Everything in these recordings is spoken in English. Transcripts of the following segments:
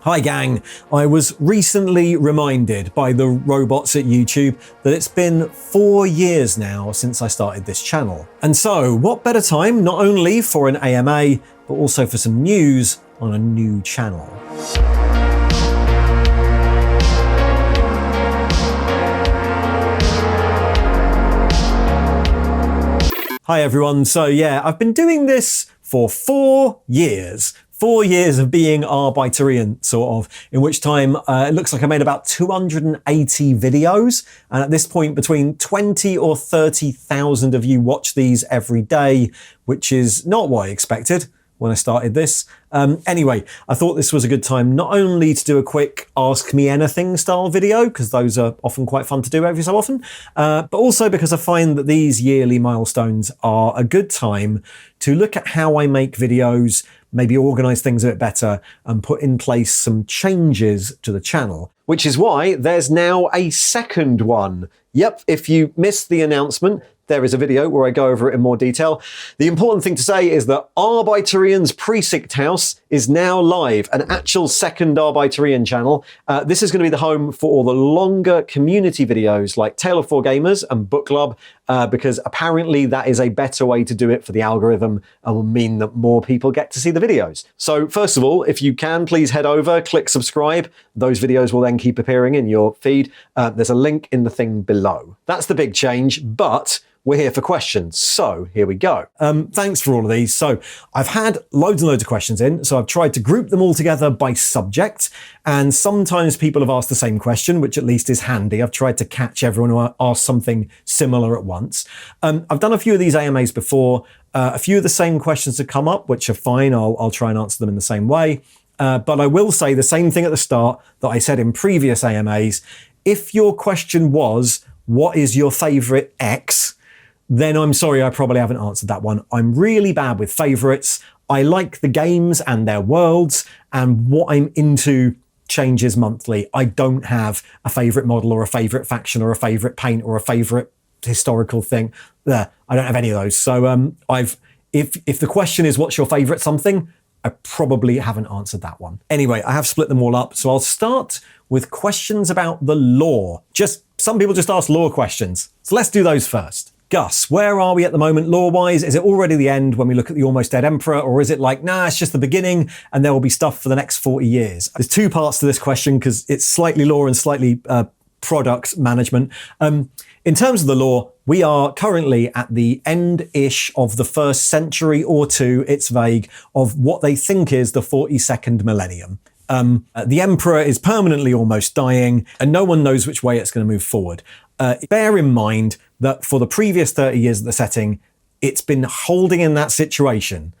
Hi gang, I was recently reminded by the robots at YouTube that it's been 4 years now since I started this channel. And so, what better time not only for an AMA, but also for some news on a new channel. Hi everyone, so yeah, I've been doing this for 4 years. 4 years of being Arbeiterian, sort of, in which time it looks like I made about 280 videos. And at this point, between 20 or 30,000 of you watch these every day, which is not what I expected when I started this. Anyway, I thought this was a good time not only to do a quick Ask Me Anything style video, because those are often quite fun to do every so often, but also because I find that these yearly milestones are a good time to look at how I make videos, maybe organize things a bit better, and put in place some changes to the channel. Which is why there's now a second one. Yep, if you missed the announcement, there is a video where I go over it in more detail. The important thing to say is that Arbeiterian's Precinct House is now live, an actual second Arbeiterian channel. This is going to be the home for all the longer community videos like Tale of Four Gamers and Book Club, because apparently that is a better way to do it for the algorithm and will mean that more people get to see the videos. So first of all, if you can, please head over, click subscribe. Those videos will then keep appearing in your feed. There's a link in the thing below. That's the big change, but we're here for questions, so here we go. Thanks for all of these. So I've had loads and loads of questions in, so I've tried to group them all together by subject, and sometimes people have asked the same question, which at least is handy. I've tried to catch everyone who asked something similar at once. I've done a few of these AMAs before. A few of the same questions have come up, which are fine. I'll try and answer them in the same way. But I will say the same thing at the start that I said in previous AMAs. If your question was, what is your favorite X? Then I'm sorry, I probably haven't answered that one. I'm really bad with favorites. I like the games and their worlds, and what I'm into changes monthly. I don't have a favorite model or a favorite faction or a favorite paint or a favorite historical thing. I don't have any of those. So if the question is what's your favorite something, I probably haven't answered that one. Anyway, I have split them all up. So I'll start with questions about the lore. Some people just ask lore questions. So let's do those first. Gus, where are we at the moment lore-wise? Is it already the end when we look at the Almost Dead Emperor, or is it like, nah, it's just the beginning and there will be stuff for the next 40 years? There's two parts to this question because it's slightly lore and slightly product management. In terms of the lore, we are currently at the end-ish of the first century or two, it's vague, of what they think is the 42nd millennium. The Emperor is permanently almost dying, and no one knows which way it's going to move forward. Bear in mind that for the previous 30 years of the setting, it's been holding in that situation.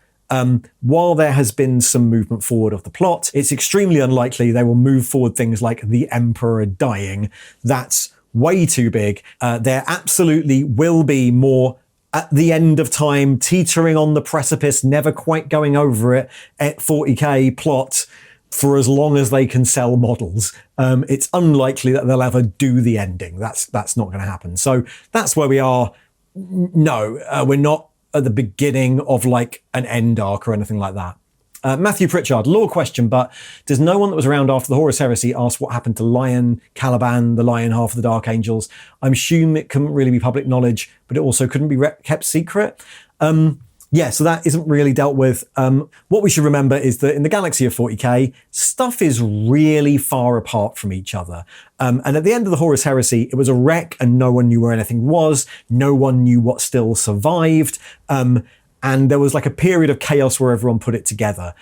While there has been some movement forward of the plot, it's extremely unlikely they will move forward things like the Emperor dying. That's way too big. There absolutely will be more at the end of time, teetering on the precipice, never quite going over it, at 40k plot for as long as they can sell models. It's unlikely that they'll ever do the ending. That's not going to happen. So that's where we are. No, we're not at the beginning of like an end arc or anything like that. Matthew Pritchard, lore question, but does no one that was around after the Horus Heresy ask what happened to Lion, Caliban, the Lion half of the Dark Angels? I'm assuming it couldn't really be public knowledge, but it also couldn't be kept secret. Yeah, so that isn't really dealt with. What we should remember is that in the galaxy of 40k, stuff is really far apart from each other. And at the end of the Horus Heresy, it was a wreck and no one knew where anything was. No one knew what still survived. And there was like a period of chaos where everyone put it together.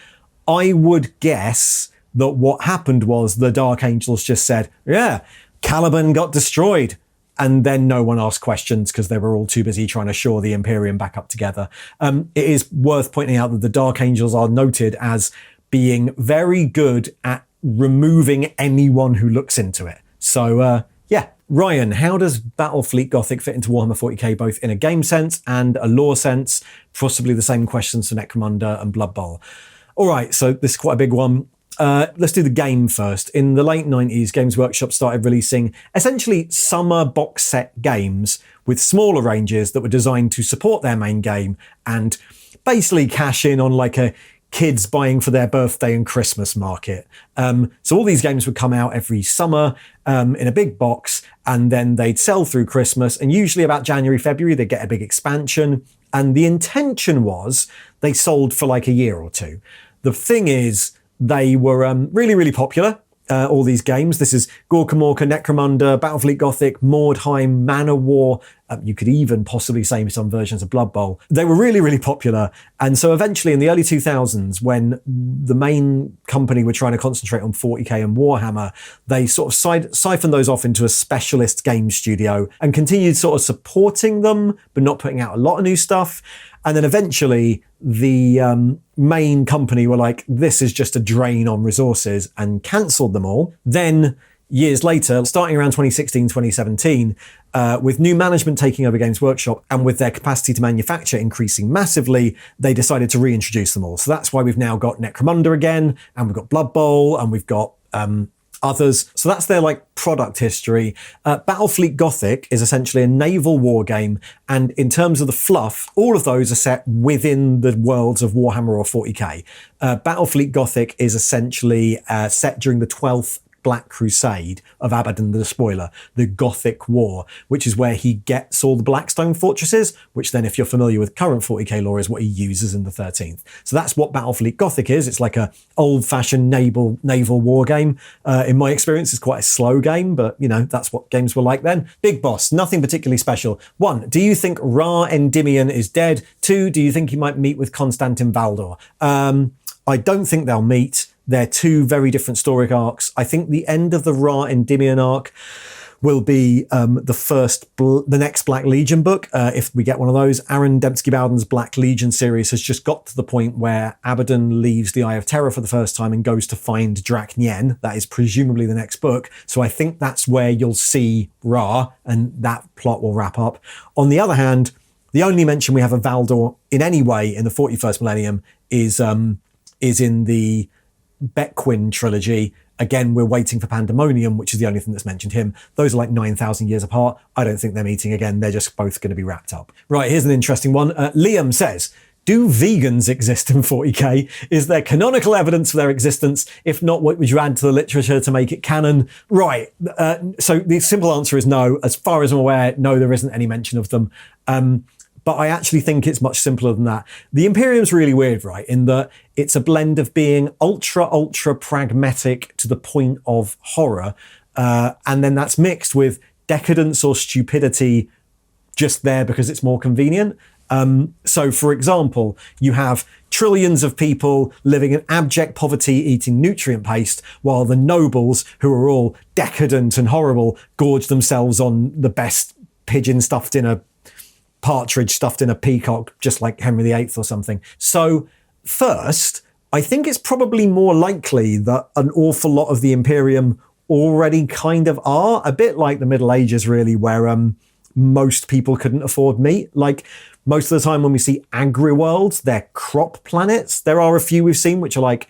I would guess that what happened was the Dark Angels just said, yeah, Caliban got destroyed. And then no one asked questions because they were all too busy trying to shore the Imperium back up together. It is worth pointing out that the Dark Angels are noted as being very good at removing anyone who looks into it. So, yeah. Ryan, how does Battlefleet Gothic fit into Warhammer 40k, both in a game sense and a lore sense? Possibly the same questions for Necromunda and Blood Bowl. All right, so this is quite a big one. Let's do the game first. In the late 90s, Games Workshop started releasing essentially summer box set games with smaller ranges that were designed to support their main game and basically cash in on like a kids buying for their birthday and Christmas market. So all these games would come out every summer in a big box, and then they'd sell through Christmas, and usually about January, February, they'd get a big expansion. And the intention was they sold for like a year or two. The thing is, they were really, really popular. All these games. This is Gorka Morka, Necromunda, Battlefleet Gothic, Mordheim, Manor War. You could even possibly say some versions of Blood Bowl. They were really, really popular. And so eventually in the early 2000s, when the main company were trying to concentrate on 40k and Warhammer, they sort of siphoned those off into a specialist game studio and continued sort of supporting them, but not putting out a lot of new stuff. And then eventually the main company were like, this is just a drain on resources, and cancelled them all. Then years later, starting around 2016, 2017, with new management taking over Games Workshop and with their capacity to manufacture increasing massively, they decided to reintroduce them all. So that's why we've now got Necromunda again, and we've got Blood Bowl, and we've got others. So that's their like product history. Battlefleet Gothic is essentially a naval war game, and in terms of the fluff, all of those are set within the worlds of Warhammer or 40k. Battlefleet Gothic is essentially set during the 12th Black Crusade of Abaddon the Despoiler, the Gothic War, which is where he gets all the Blackstone fortresses, which then, if you're familiar with current 40k lore, is what he uses in the 13th. So that's what Battlefleet Gothic is. It's like a old-fashioned naval war game. In my experience, it's quite a slow game, but you know, that's what games were like then. Big boss, nothing particularly special. 1, do you think Ra Endymion is dead? 2, do you think he might meet with Constantin Valdor? I don't think they'll meet. They're two very different story arcs. I think the end of the Ra Endymion arc will be the next Black Legion book, if we get one of those. Aaron Dembski-Bowden's Black Legion series has just got to the point where Abaddon leaves the Eye of Terror for the first time and goes to find Drak Nien. That is presumably the next book. So I think that's where you'll see Ra, and that plot will wrap up. On the other hand, the only mention we have of Valdor in any way in the 41st millennium is in the Bequin trilogy. Again, we're waiting for Pandemonium, which is the only thing that's mentioned him. Those are like 9,000 years apart. I don't think they're meeting again. They're just both going to be wrapped up. Right, here's an interesting one. Liam says, do vegans exist in 40k? Is there canonical evidence for their existence? If not, what would you add to the literature to make it canon? Right, so the simple answer is no. As far as I'm aware, no, there isn't any mention of them. But I actually think it's much simpler than that. The Imperium's really weird, right? In that it's a blend of being ultra pragmatic to the point of horror. And then that's mixed with decadence or stupidity just there because it's more convenient. So for example, you have trillions of people living in abject poverty eating nutrient paste, while the nobles, who are all decadent and horrible, gorge themselves on the best pigeon stuffed in a partridge stuffed in a peacock, just like Henry VIII or something. So first, I think it's probably more likely that an awful lot of the Imperium already kind of are, a bit like the Middle Ages really, where most people couldn't afford meat. Like most of the time when we see agri-worlds, they're crop planets. There are a few we've seen which are like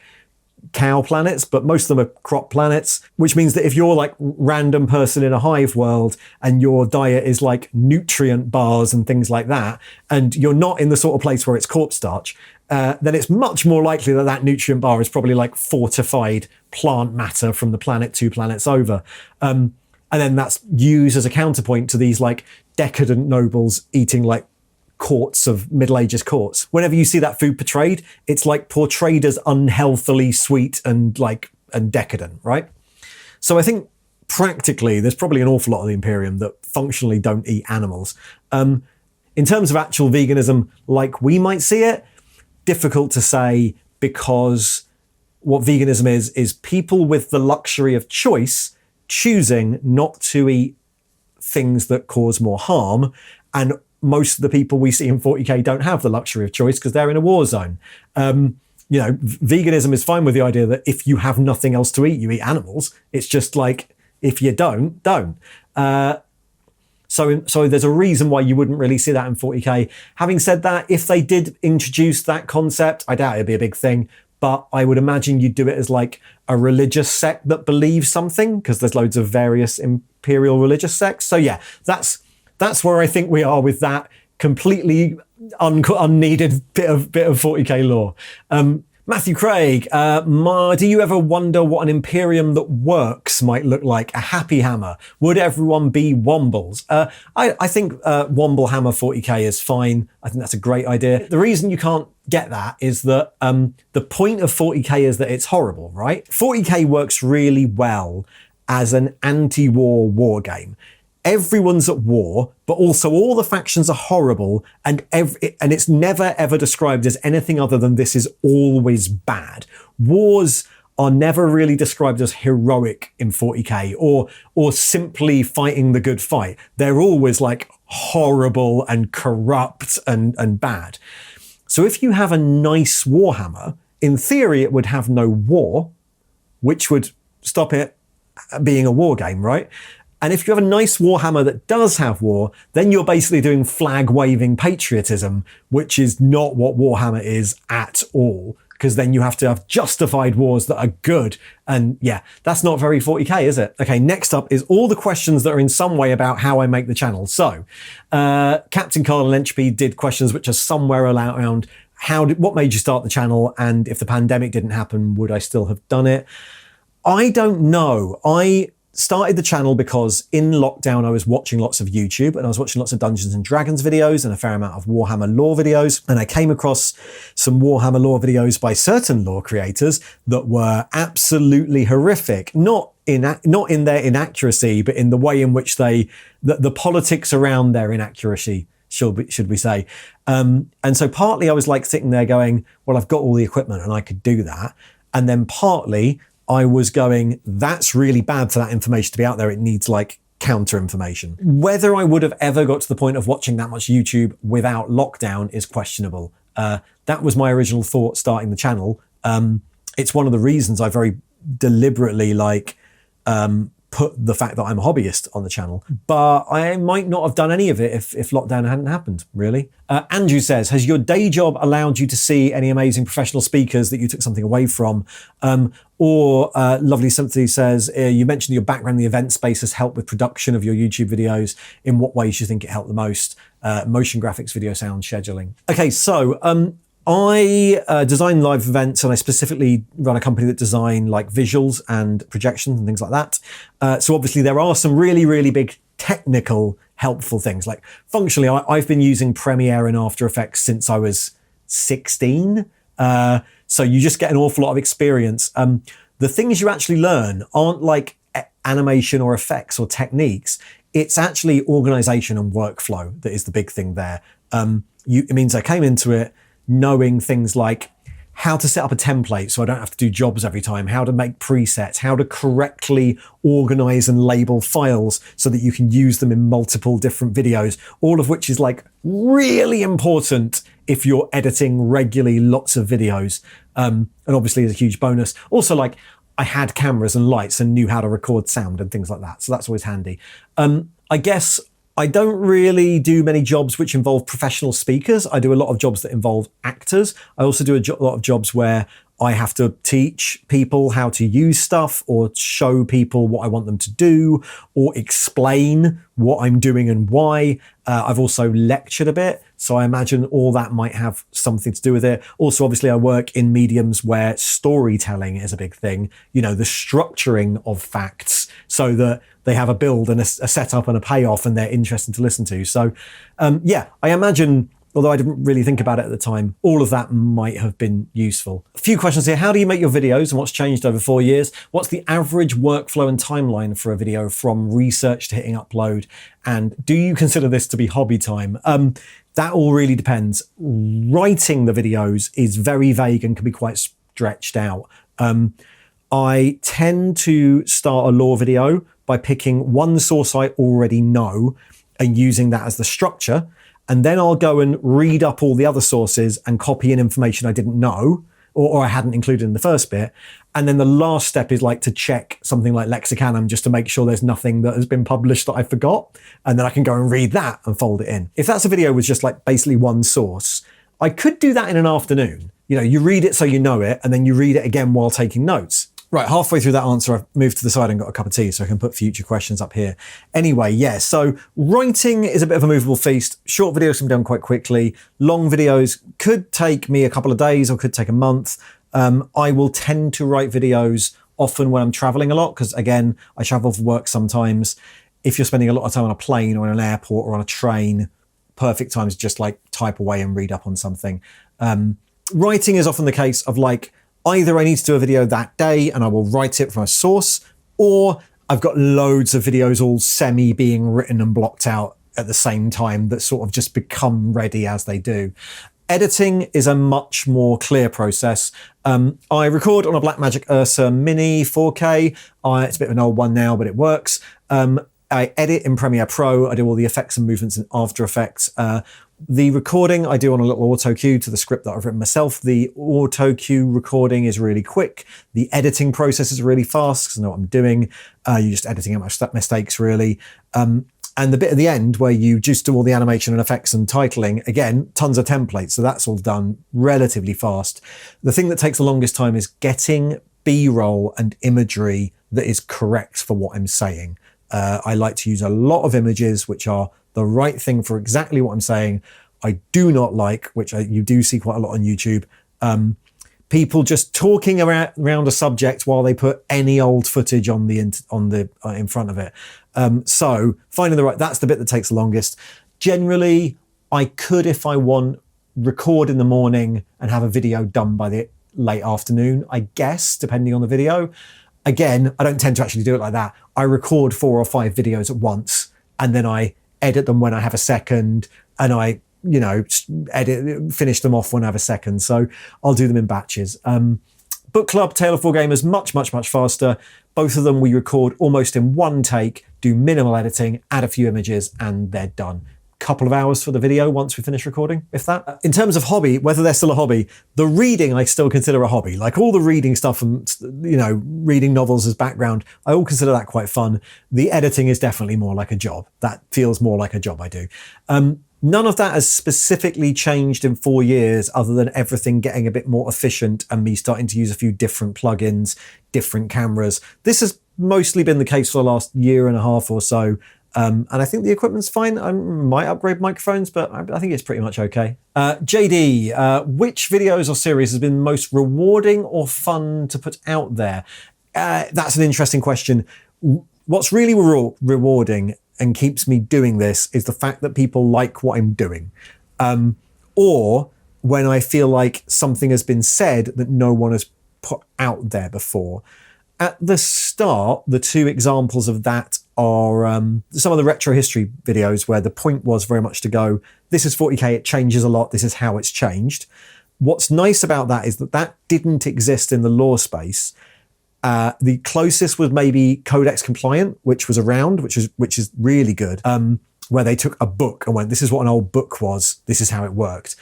cow planets, but most of them are crop planets, which means that if you're like random person in a hive world and your diet is like nutrient bars and things like that, and you're not in the sort of place where it's corpse starch, then it's much more likely that that nutrient bar is probably like fortified plant matter from the planet 2 planets over. And then that's used as a counterpoint to these like decadent nobles eating like quarts of Middle Ages quarts. Whenever you see that food portrayed, it's like portrayed as unhealthily sweet and decadent, right? So I think practically there's probably an awful lot of the Imperium that functionally don't eat animals. In terms of actual veganism, like we might see it, difficult to say, because what veganism is people with the luxury of choice choosing not to eat things that cause more harm, and most of the people we see in 40k don't have the luxury of choice because they're in a war zone. Veganism is fine with the idea that if you have nothing else to eat, you eat animals. It's just like, if you don't. So there's a reason why you wouldn't really see that in 40k. Having said that, if they did introduce that concept, I doubt it'd be a big thing, but I would imagine you'd do it as like a religious sect that believes something, because there's loads of various imperial religious sects. So yeah, that's where I think we are with that completely unneeded bit of 40k lore. Matthew Craig, do you ever wonder what an Imperium that works might look like? A happy hammer? Would everyone be Wombles? I think Womble Hammer 40k is fine. I think that's a great idea. The reason you can't get that is that the point of 40k is that it's horrible, right? 40k works really well as an anti-war war game. Everyone's at war, but also all the factions are horrible, and it's never ever described as anything other than this is always bad. Wars are never really described as heroic in 40k or simply fighting the good fight. They're always like horrible and corrupt and bad. So if you have a nice Warhammer, in theory it would have no war, which would stop it being a war game, right? And if you have a nice Warhammer that does have war, then you're basically doing flag-waving patriotism, which is not what Warhammer is at all, because then you have to have justified wars that are good. And yeah, that's not very 40k, is it? Okay, next up is all the questions that are in some way about how I make the channel. So, Captain Carl and Entropy did questions which are somewhere around what made you start the channel, and if the pandemic didn't happen, would I still have done it? I don't know. I started the channel because in lockdown I was watching lots of YouTube, and I was watching lots of Dungeons and Dragons videos and a fair amount of Warhammer lore videos, and I came across some Warhammer lore videos by certain lore creators that were absolutely horrific, not in their inaccuracy, but in the way in which the politics around their inaccuracy, should we say. And so partly I was like sitting there going, well, I've got all the equipment and I could do that. And then partly I was going, that's really bad for that information to be out there. It needs like counter information. Whether I would have ever got to the point of watching that much YouTube without lockdown is questionable. That was my original thought starting the channel. It's one of the reasons I very deliberately put the fact that I'm a hobbyist on the channel, but I might not have done any of it if lockdown hadn't happened, really. Andrew says, has your day job allowed you to see any amazing professional speakers that you took something away from? Lovely Sympathy says, you mentioned your background in the event space has helped with production of your YouTube videos. In what ways do you think it helped the most? Motion graphics, video sound, scheduling. Okay, so I design live events, and I specifically run a company that design like visuals and projections and things like that. So obviously there are some really, really big technical helpful things. Like functionally, I've been using Premiere and After Effects since I was 16. So you just get an awful lot of experience. The things you actually learn aren't like animation or effects or techniques. It's actually organization and workflow that is the big thing there. It means I came into it knowing things like how to set up a template so I don't have to do jobs every time, how to make presets, how to correctly organize and label files so that you can use them in multiple different videos, all of which is like really important if you're editing regularly lots of videos. And obviously is a huge bonus. Also, like, I had cameras and lights and knew how to record sound and things like that. So that's always handy. I guess I don't really do many jobs which involve professional speakers. I do a lot of jobs that involve actors. I also do a lot of jobs where I have to teach people how to use stuff or show people what I want them to do or explain what I'm doing and why. I've also lectured a bit, so I imagine all that might have something to do with it. Also, obviously, I work in mediums where storytelling is a big thing. You know, the structuring of facts so that they have a build and a setup and a payoff and they're interesting to listen to. So, yeah, I imagine, although I didn't really think about it at the time, all of that might have been useful. A few questions here. How do you make your videos and what's changed over 4 years? What's the average workflow and timeline for a video from research to hitting upload? And do you consider this to be hobby time? That all really depends. Writing the videos is very vague and can be quite stretched out. I tend to start a lore video by picking one source I already know and using that as the structure. And then I'll go and read up all the other sources and copy in information I didn't know or I hadn't included in the first bit. And then the last step is like to check something like Lexicanum just to make sure there's nothing that has been published that I forgot. And then I can go and read that and fold it in. If that's a video with just like basically one source, I could do that in an afternoon. You know, you read it so you know it, and then you read it again while taking notes. Right, halfway through that answer, I've moved to the side and got a cup of tea so I can put future questions up here. Anyway, yeah, so writing is a bit of a movable feast. Short videos can be done quite quickly. Long videos could take me a couple of days or could take a month. I will tend to write videos often when I'm traveling a lot, because again, I travel for work sometimes. If you're spending a lot of time on a plane or in an airport or on a train, perfect time is just like type away and read up on something. Writing is often the case of like, either I need to do a video that day and I will write it from a source, or I've got loads of videos all semi being written and blocked out at the same time that sort of just become ready as they do. Editing is a much more clear process. I record on a Blackmagic Ursa Mini 4K. It's a bit of an old one now, but it works. I edit in Premiere Pro. I do all the effects and movements in After Effects. The recording I do on a little auto cue to the script that I've written myself. The auto cue recording is really quick. The editing process is really fast because I know what I'm doing. You're just editing out my mistakes, really. And the bit at the end where you just do all the animation and effects and titling, again, tons of templates. So that's all done relatively fast. The thing that takes the longest time is getting B-roll and imagery that is correct for what I'm saying. I like to use a lot of images which are the right thing for exactly what I'm saying. I do not like, which you do see quite a lot on YouTube, people just talking around a subject while they put any old footage on the in front of it. So finding that's the bit that takes the longest. Generally, I could, if I want, record in the morning and have a video done by the late afternoon, I guess, depending on the video. Again, I don't tend to actually do it like that. I record 4 or 5 videos at once, and then I edit them when I have a second, and I, finish them off when I have a second. So I'll do them in batches. Book Club, Tale of Four Gamers, much, much, much faster. Both of them we record almost in one take, do minimal editing, add a few images, and they're done. Couple of hours for the video once we finish recording, if that. In terms of hobby, whether they're still a hobby, the reading I still consider a hobby. Like all the reading stuff and, reading novels as background, I all consider that quite fun. The editing is definitely more like a job. That feels more like a job I do. None of that has specifically changed in 4 years, other than everything getting a bit more efficient and me starting to use a few different plugins, different cameras. This has mostly been the case for the last year and a half or so. And I think the equipment's fine. I might upgrade microphones, but I think it's pretty much okay. JD, which videos or series has been most rewarding or fun to put out there? That's an interesting question. What's really rewarding and keeps me doing this is the fact that people like what I'm doing. Or when I feel like something has been said that no one has put out there before. At the start, the 2 examples of that are some of the retro history videos where the point was very much to go, this is 40K, it changes a lot, this is how it's changed. What's nice about that is that didn't exist in the law space. The closest was maybe Codex Compliant, which was around, which is really good, where they took a book and went, this is what an old book was, this is how it worked.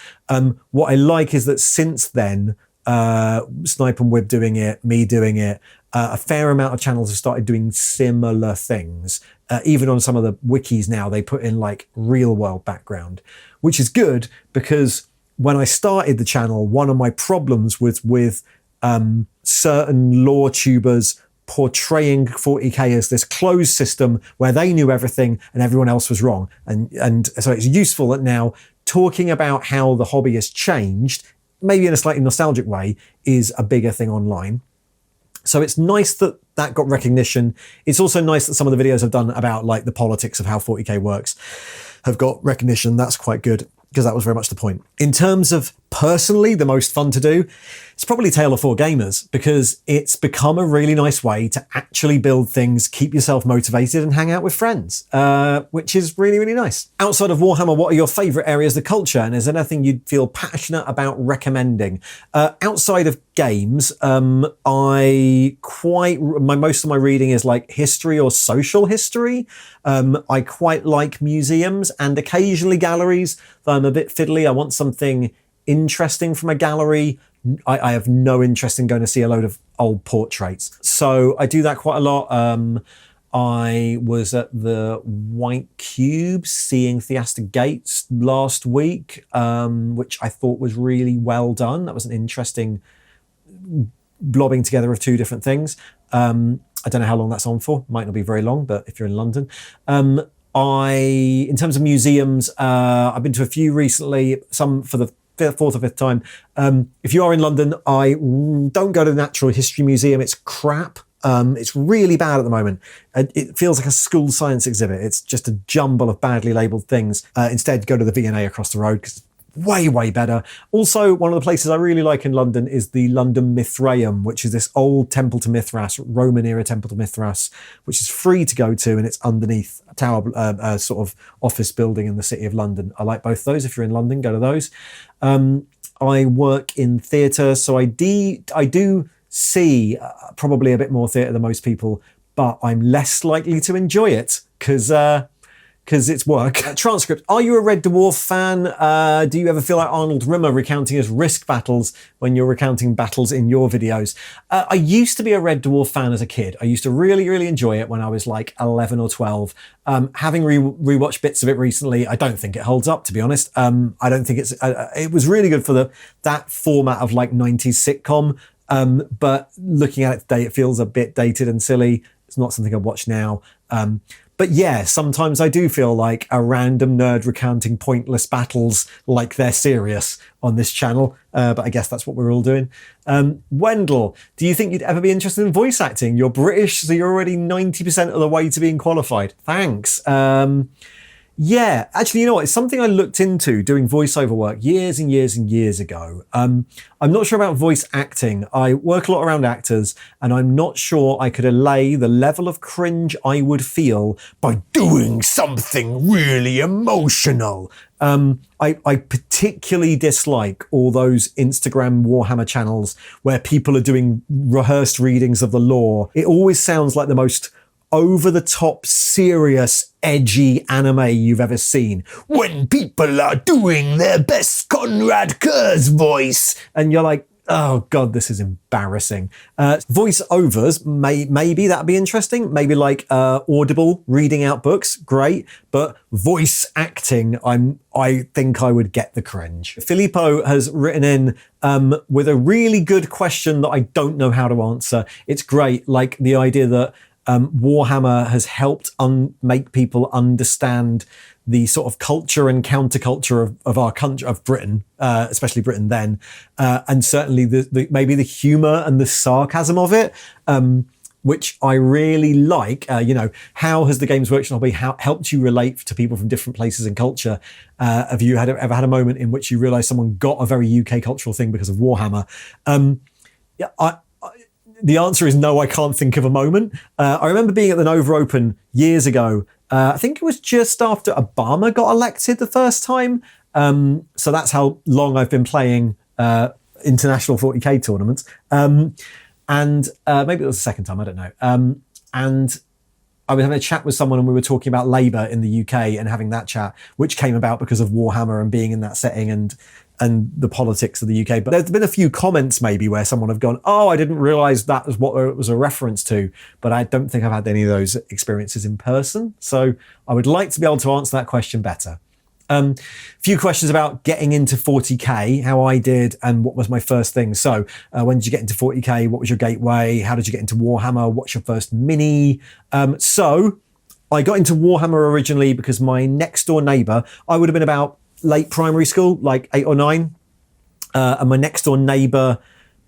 What I like is that since then, Snipe and Wib doing it, me doing it, a fair amount of channels have started doing similar things. Even on some of the wikis now, they put in like real world background, which is good because when I started the channel, one of my problems was with certain law tubers portraying 40K as this closed system where they knew everything and everyone else was wrong. And so it's useful that now talking about how the hobby has changed, maybe in a slightly nostalgic way, is a bigger thing online. So it's nice that that got recognition. It's also nice that some of the videos I've done about like the politics of how 40K works have got recognition. That's quite good because that was very much the point. In terms of personally, the most fun to do, it's probably Tale of Four Gamers because it's become a really nice way to actually build things, keep yourself motivated and hang out with friends, which is really, really nice. Outside of Warhammer, what are your favorite areas of the culture? And is there anything you'd feel passionate about recommending? Outside of games, most of my reading is like history or social history. I quite like museums and occasionally galleries, though I'm a bit fiddly. I want something interesting from a gallery. I have no interest in going to see a load of old portraits. So I do that quite a lot. I was at the White Cube seeing Theaster Gates last week, which I thought was really well done. That was an interesting blobbing together of 2 different things. I don't know how long that's on for. Might not be very long, but if you're in London. In terms of museums, I've been to a few recently, some for the fourth or fifth time. If you are in London, don't go to the Natural History Museum. It's crap. It's really bad at the moment. It feels like a school science exhibit. It's just a jumble of badly labelled things. Instead, go to the V&A across the road because it's way better. Also, one of the places I really like in London is the London Mithraeum, which is this old temple to Mithras, Roman era temple to Mithras, which is free to go to, and it's underneath a tower, sort of office building in the City of London. I like both those. If you're in London, go to those. I work in theatre, so I do see probably a bit more theatre than most people, but I'm less likely to enjoy it because it's work. Transcript. Are you a Red Dwarf fan? Do you ever feel like Arnold Rimmer recounting his risk battles when you're recounting battles in your videos? I used to be a Red Dwarf fan as a kid. I used to really enjoy it when I was like 11 or 12. Having rewatched bits of it recently, I don't think it holds up, to be honest. I don't think it was really good for that format of like 90s sitcom. But looking at it today, it feels a bit dated and silly. It's not something I'd watch now. But yeah, sometimes I do feel like a random nerd recounting pointless battles like they're serious on this channel. But I guess that's what we're all doing. Wendell, do you think you'd ever be interested in voice acting? You're British, so you're already 90% of the way to being qualified. Thanks. Yeah, actually, you know what? It's something I looked into doing voiceover work years and years ago. I'm not sure about voice acting. I work a lot around actors, and I'm not sure I could allay the level of cringe I would feel by doing something really emotional. I particularly dislike all those Instagram Warhammer channels where people are doing rehearsed readings of the lore. It always sounds like the most over-the-top, serious, edgy anime you've ever seen. When people are doing their best Conrad Kurz voice. And you're like, oh God, this is embarrassing. Voice-overs, maybe that'd be interesting. Maybe like Audible, reading out books, great. But voice acting, I think I would get the cringe. Filippo has written in with a really good question that I don't know how to answer. It's great, like the idea that Warhammer has helped make people understand the sort of culture and counterculture of our country, of Britain, especially Britain then, and certainly maybe the humour and the sarcasm of it, which I really like. How has the Games Workshop helped you relate to people from different places and culture? Have you ever had a moment in which you realise someone got a very UK cultural thing because of Warhammer? The answer is no, I can't think of a moment. I remember being at the Nova Open years ago. I think it was just after Obama got elected the first time. So that's how long I've been playing international 40k tournaments. And maybe it was the second time, I don't know. And I was having a chat with someone and we were talking about Labour in the UK and having that chat, which came about because of Warhammer and being in that setting and the politics of the UK. But there's been a few comments maybe where someone have gone, oh, I didn't realise that was what it was a reference to. But I don't think I've had any of those experiences in person. So I would like to be able to answer that question better. A few questions about getting into 40k, how I did and what was my first thing. So when did you get into 40k? What was your gateway? How did you get into Warhammer? What's your first mini? So I got into Warhammer originally because my next door neighbour, I would have been about late primary school, like 8 or 9. And my next door neighbour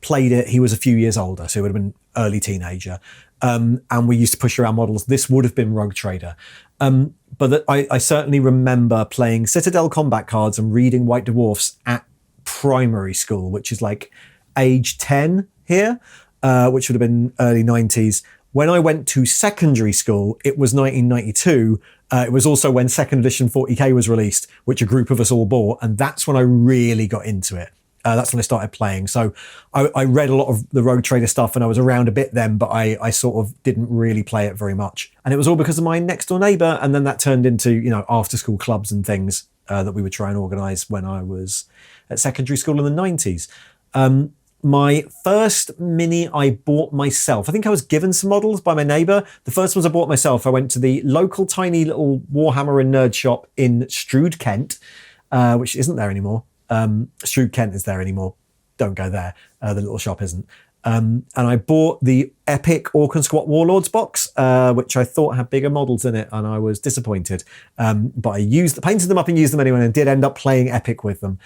played it. He was a few years older, so he would have been early teenager. And we used to push around models. This would have been Rogue Trader. But I certainly remember playing Citadel combat cards and reading White Dwarfs at primary school, which is like age 10 here, which would have been early 90s. When I went to secondary school, it was 1992. It was also when second edition 40k was released, which a group of us all bought. And that's when I really got into it. That's when I started playing. So I read a lot of the Rogue Trader stuff and I was around a bit then, but I sort of didn't really play it very much. And it was all because of my next door neighbour. And then that turned into, after school clubs and things that we would try and organise when I was at secondary school in the 90s. My first mini I bought myself. I think I was given some models by my neighbour. The first ones I bought myself, I went to the local tiny little Warhammer and nerd shop in Strood, Kent, which isn't there anymore. Strood, Kent is there anymore. Don't go there. The little shop isn't. And I bought the epic Orc and Squat Warlords box, which I thought had bigger models in it, and I was disappointed. But I painted them up and used them anyway, and did end up playing epic with them.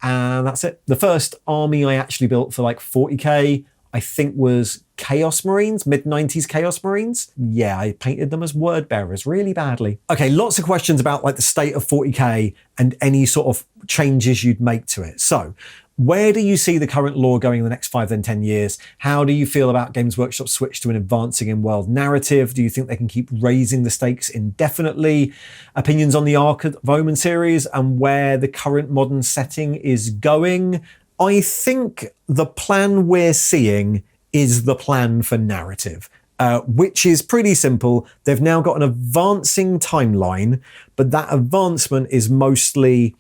and that's it. The first army I actually built for like 40k, I think was Chaos Marines, mid-90s Chaos Marines. Yeah, I painted them as word bearers really badly. Okay, lots of questions about like the state of 40k and any sort of changes you'd make to it. So, where do you see the current lore going in the next 5 then 10 years? How do you feel about Games Workshop's switch to an advancing in world narrative? Do you think they can keep raising the stakes indefinitely? Opinions on the Ark of Omen series and where the current modern setting is going? I think the plan we're seeing is the plan for narrative, which is pretty simple. They've now got an advancing timeline, but that advancement is mostly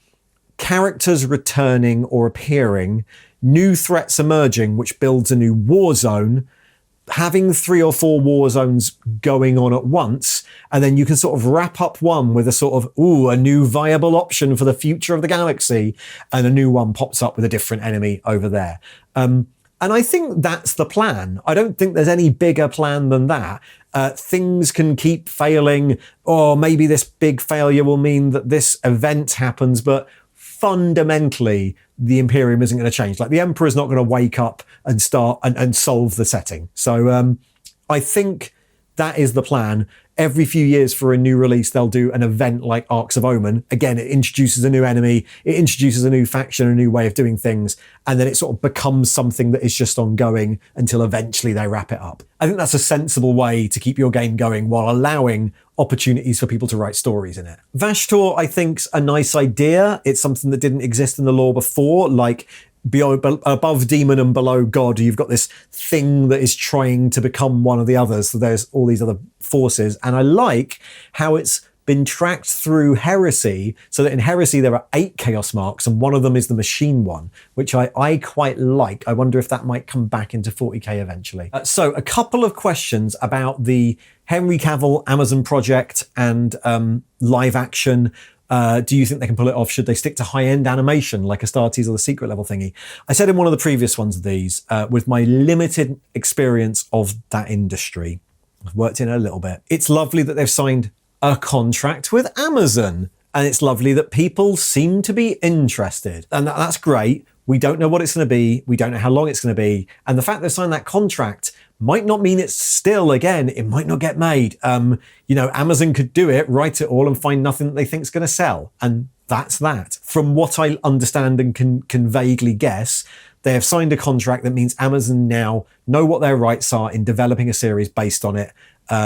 characters returning or appearing, new threats emerging, which builds a new war zone, having 3 or 4 war zones going on at once, and then you can sort of wrap up one with a sort of, a new viable option for the future of the galaxy, and a new one pops up with a different enemy over there. And I think that's the plan. I don't think there's any bigger plan than that. Things can keep failing, or maybe this big failure will mean that this event happens, but fundamentally, the Imperium isn't going to change. Like, the Emperor's not going to wake up and start and solve the setting. So I think that is the plan. Every few years for a new release, they'll do an event like Arks of Omen. Again, it introduces a new enemy, it introduces a new faction, a new way of doing things, and then it sort of becomes something that is just ongoing until eventually they wrap it up. I think that's a sensible way to keep your game going while allowing opportunities for people to write stories in it. Vashtor, I think's a nice idea. It's something that didn't exist in the lore before, like above demon and below god, you've got this thing that is trying to become one of the others. So there's all these other forces. And I like how it's been tracked through Heresy, so that in Heresy there are 8 Chaos Marks and one of them is the machine one, which I quite like. I wonder if that might come back into 40k eventually. So a couple of questions about the Henry Cavill Amazon project and live action. Do you think they can pull it off? Should they stick to high-end animation like Astartes or the secret level thingy? I said in one of the previous ones of these, with my limited experience of that industry, I've worked in it a little bit. It's lovely that they've signed a contract with Amazon, and it's lovely that people seem to be interested. And that's great. We don't know what it's going to be. We don't know how long it's going to be. And the fact they've signed that contract might not mean it's still, again, it might not get made. Amazon could do it, write it all, and find nothing that they think is going to sell. And that's that. From what I understand and can vaguely guess, they have signed a contract that means Amazon now know what their rights are in developing a series based on it.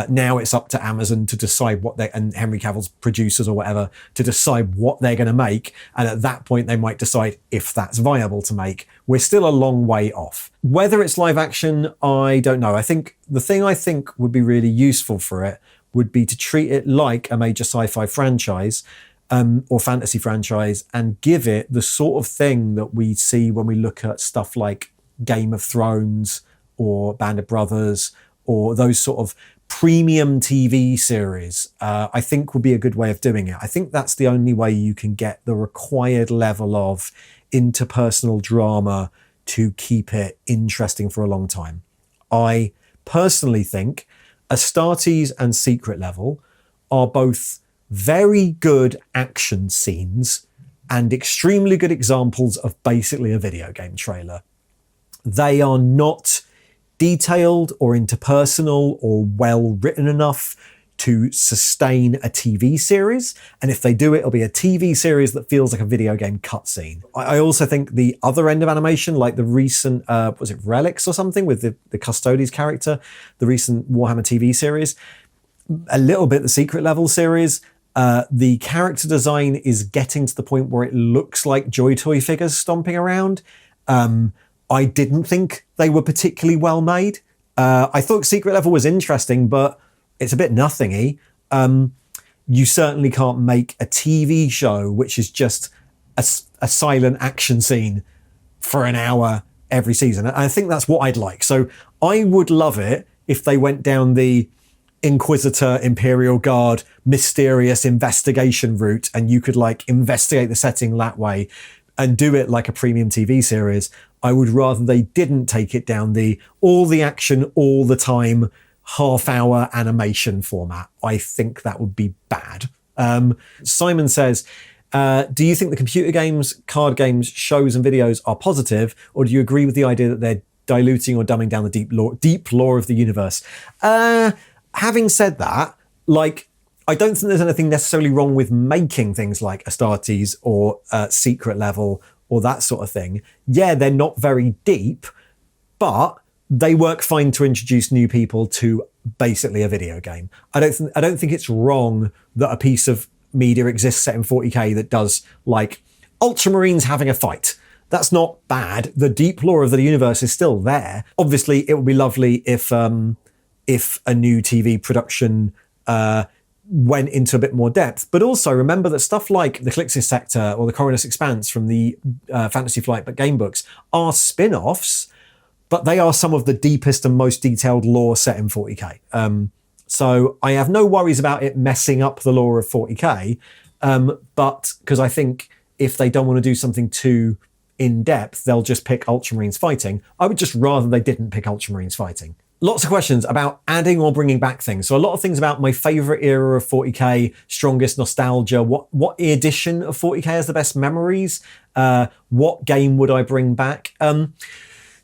Now it's up to Amazon to decide and Henry Cavill's producers or whatever, to decide what they're going to make. And at that point, they might decide if that's viable to make. We're still a long way off. Whether it's live action, I don't know. I think the thing I think would be really useful for it would be to treat it like a major sci-fi franchise, or fantasy franchise, and give it the sort of thing that we see when we look at stuff like Game of Thrones or Band of Brothers or those sort of premium TV series. I think would be a good way of doing it. I think that's the only way you can get the required level of interpersonal drama to keep it interesting for a long time. I personally think Astartes and Secret Level are both very good action scenes and extremely good examples of basically a video game trailer. They are not detailed or interpersonal or well written enough to sustain a TV series. And if they do it, it'll be a TV series that feels like a video game cutscene. I also think the other end of animation, like the recent, was it Relics or something with the Custodes character, the recent Warhammer TV series, a little bit the Secret Level series, the character design is getting to the point where it looks like Joy Toy figures stomping around. I didn't think they were particularly well made. I thought Secret Level was interesting, but it's a bit nothingy. You certainly can't make a TV show which is just a silent action scene for an hour every season. I think that's what I'd like. So I would love it if they went down the Inquisitor, Imperial Guard, mysterious investigation route, and you could like investigate the setting that way and do it like a premium TV series. I would rather they didn't take it down all the action all the time half-hour animation format. I think that would be bad. Simon says, Do you think the computer games, card games, shows and videos are positive, or do you agree with the idea that they're diluting or dumbing down the deep lore of the universe? Having said that, like, I don't think there's anything necessarily wrong with making things like Astartes or Secret Level or that sort of thing. Yeah, they're not very deep, but they work fine to introduce new people to basically a video game. I don't think it's wrong that a piece of media exists set in 40k that does, like, Ultramarines having a fight. That's not bad. The deep lore of the universe is still there. Obviously, it would be lovely if a new TV production went into a bit more depth. But also remember that stuff like the Calixis Sector or the Coronus Expanse from the Fantasy Flight but game books are spin-offs, but they are some of the deepest and most detailed lore set in 40k. So I have no worries about it messing up the lore of 40k, but because I think if they don't want to do something too in-depth, they'll just pick Ultramarines fighting. I would just rather they didn't pick Ultramarines fighting. Lots of questions about adding or bringing back things. So a lot of things about my favourite era of 40k, strongest nostalgia, what edition of 40k has the best memories, what game would I bring back?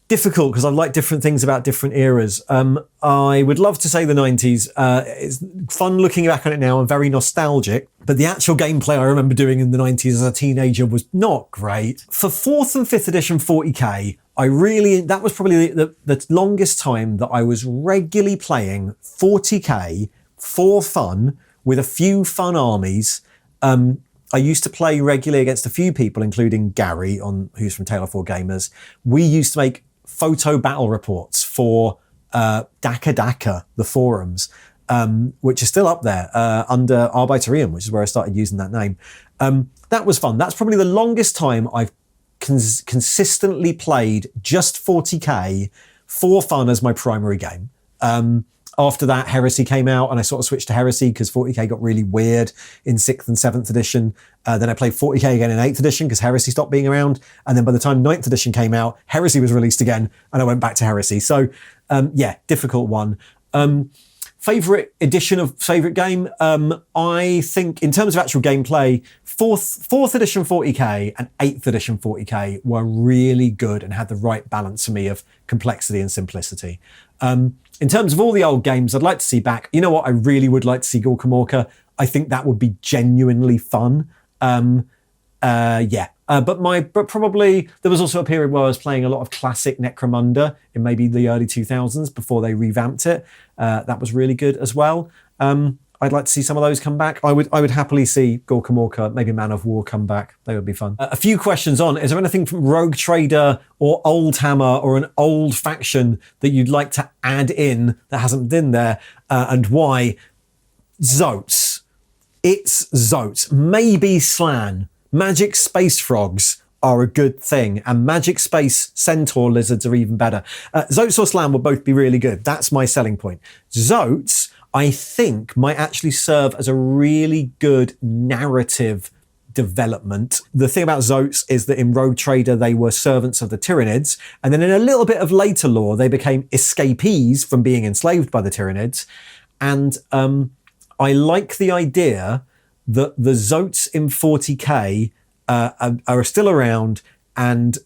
Difficult, because I like different things about different eras. I would love to say the 90s. It's fun looking back on it now and very nostalgic, but the actual gameplay I remember doing in the 90s as a teenager was not great. For 4th and 5th edition 40k, that was probably the longest time that I was regularly playing 40k for fun with a few fun armies. I used to play regularly against a few people, including Gary, who's from Taylor 4 Gamers. We used to make photo battle reports for Daka, the forums, which is still up there under Arbeiterium, which is where I started using that name. That was fun. That's probably the longest time I've consistently played just 40k for fun as my primary game. After that, Heresy came out and I sort of switched to Heresy because 40k got really weird in 6th and 7th edition. Then I played 40k again in 8th edition because Heresy stopped being around. And then by the time 9th edition came out, Heresy was released again and I went back to Heresy. So yeah, difficult one. Favourite edition of favourite game? I think in terms of actual gameplay, 4th edition 40k and 8th edition 40k were really good and had the right balance for me of complexity and simplicity. In terms of all the old games I'd like to see back, you know what? I really would like to see Gorka Morka. I think that would be genuinely fun. But probably there was also a period where I was playing a lot of classic Necromunda in maybe the early 2000s before they revamped it. That was really good as well. I'd like to see some of those come back. I would happily see Gorka Morka, maybe Man of War come back. They would be fun. A few questions on, is there anything from Rogue Trader or Oldhammer or an old faction that you'd like to add in that hasn't been there, and why? Zotes. It's Zotes. Maybe Slan. Magic Space Frogs are a good thing, and Magic Space Centaur Lizards are even better. Zotes or Slan will both be really good. That's my selling point. Zotes, I think, might actually serve as a really good narrative development. The thing about Zotes is that in Rogue Trader, they were servants of the Tyranids, and then in a little bit of later lore, they became escapees from being enslaved by the Tyranids. And I like the idea that the Zotes in 40k are still around, and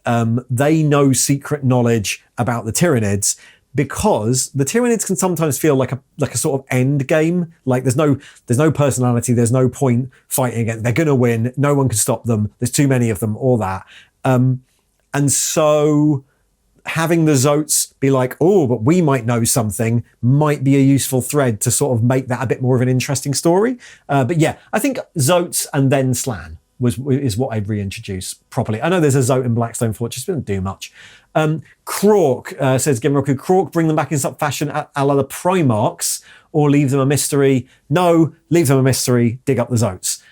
they know secret knowledge about the Tyranids, because the Tyranids can sometimes feel like a sort of end game. Like there's no personality, there's no point fighting against. They're gonna win. No one can stop them. There's too many of them. All that, and so having the Zotes be like, oh, but we might know something, might be a useful thread to sort of make that a bit more of an interesting story. But yeah, I think Zotes and then Slan is what I'd reintroduce properly. I know there's a Zote in Blackstone Fortress, but it doesn't do much. Krork says, Gimroku, Krork, bring them back in some fashion a la the Primarchs, or leave them a mystery. No, leave them a mystery, dig up the Zotes.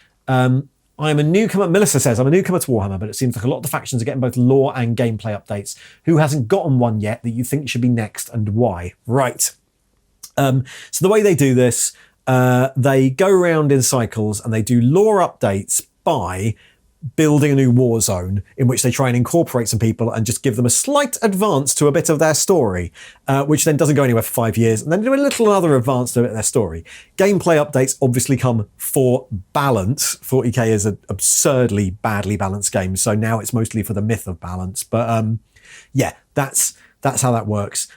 I'm a newcomer, Melissa says, I'm a newcomer to Warhammer, but it seems like a lot of the factions are getting both lore and gameplay updates. Who hasn't gotten one yet that you think should be next, and why? Right. So the way they do this, they go around in cycles and they do lore updates by building a new war zone in which they try and incorporate some people and just give them a slight advance to a bit of their story, which then doesn't go anywhere for 5 years, and then do a little other advance to a bit of their story. Gameplay updates obviously come for balance. 40k is an absurdly badly balanced game, so now it's mostly for the myth of balance. But yeah, that's how that works.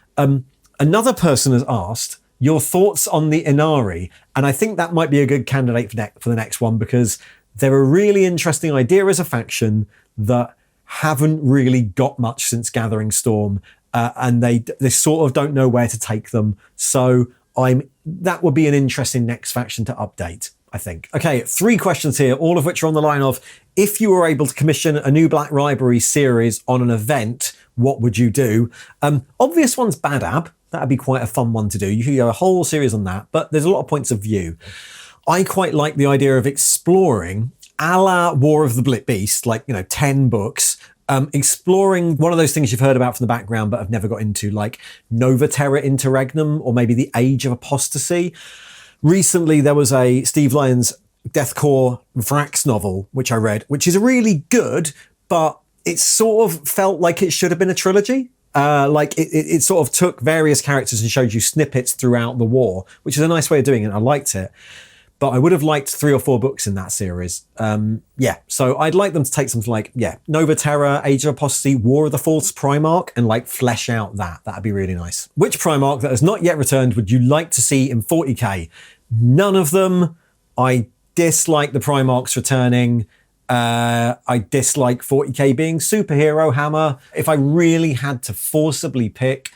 Another person has asked your thoughts on the Inari, and I think that might be a good candidate for the next one, because they're a really interesting idea as a faction that haven't really got much since Gathering Storm, and they sort of don't know where to take them. So that would be an interesting next faction to update, I think. Okay, 3 questions here, all of which are on the line of, if you were able to commission a new Black Library series on an event, what would you do? Obvious one's Badab. That'd be quite a fun one to do. You could go a whole series on that, but there's a lot of points of view. I quite like the idea of exploring, a la War of the Blit Beast, 10 books, exploring one of those things you've heard about from the background but have never got into, like Nova Terra Interregnum, or maybe the Age of Apostasy. Recently, there was a Steve Lyons Deathcore Vrax novel, which I read, which is really good, but it sort of felt like it should have been a trilogy. It sort of took various characters and showed you snippets throughout the war, which is a nice way of doing it. I liked it, but I would have liked 3 or 4 books in that series. So I'd like them to take something like, Nova Terra, Age of Apostasy, War of the False Primarch, and flesh out that. That'd be really nice. Which Primarch that has not yet returned would you like to see in 40k? None of them. I dislike the Primarchs returning. I dislike 40k being superhero hammer. If I really had to forcibly pick,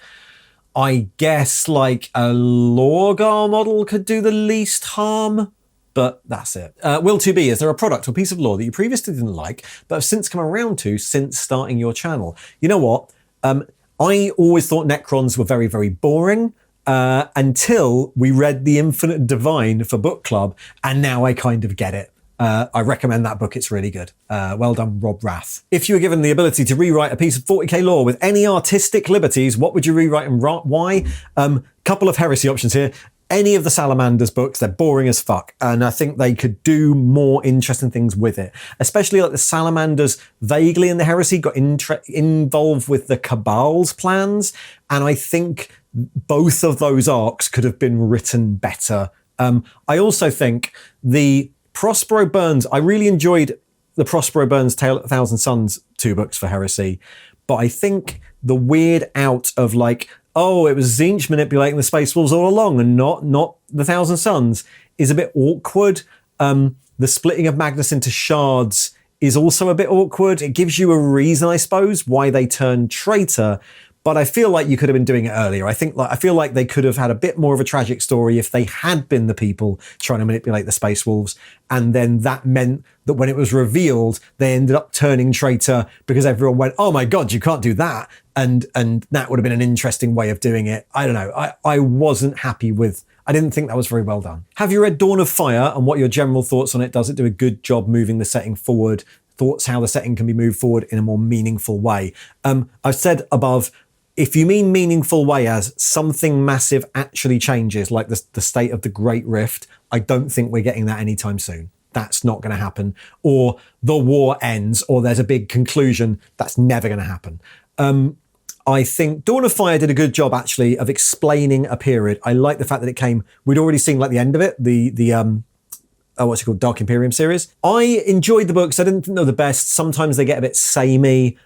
I guess a Lorgar model could do the least harm, but that's it. Will 2B, is there a product or piece of lore that you previously didn't like, but have since come around to since starting your channel? You know what? I always thought Necrons were very, very boring, until we read The Infinite Divine for book club, and now I kind of get it. I recommend that book. It's really good. Well done, Rob Rath. If you were given the ability to rewrite a piece of 40k lore with any artistic liberties, what would you rewrite and why? Couple of heresy options here. Any of the Salamanders books, they're boring as fuck, and I think they could do more interesting things with it. Especially the Salamanders, vaguely in the heresy, got involved with the Cabal's plans, and I think both of those arcs could have been written better. I also think the Prospero Burns, I really enjoyed the Prospero Burns Tale of 1,000 Suns 2 books for Heresy, but I think the weird out of it was Tzeentch manipulating the Space Wolves all along and not the 1,000 Suns is a bit awkward. The splitting of Magnus into shards is also a bit awkward. It gives you a reason, I suppose, why they turned traitor, but I feel like you could have been doing it earlier. I feel like they could have had a bit more of a tragic story if they had been the people trying to manipulate the Space Wolves, and then that meant that when it was revealed, they ended up turning traitor because everyone went, "Oh my God, you can't do that," and that would have been an interesting way of doing it. I don't know. I wasn't happy with. I didn't think that was very well done. Have you read Dawn of Fire, and what are your general thoughts on it? Does it do a good job moving the setting forward? Thoughts how the setting can be moved forward in a more meaningful way? I've said above, if you mean meaningful way as something massive actually changes, like the state of the Great Rift, I don't think we're getting that anytime soon. That's not going to happen. Or the war ends, or there's a big conclusion. That's never going to happen. I think Dawn of Fire did a good job, actually, of explaining a period. I like the fact that it came, we'd already seen the end of it, what's it called, Dark Imperium series. I enjoyed the books. I didn't think they were the best. Sometimes they get a bit samey.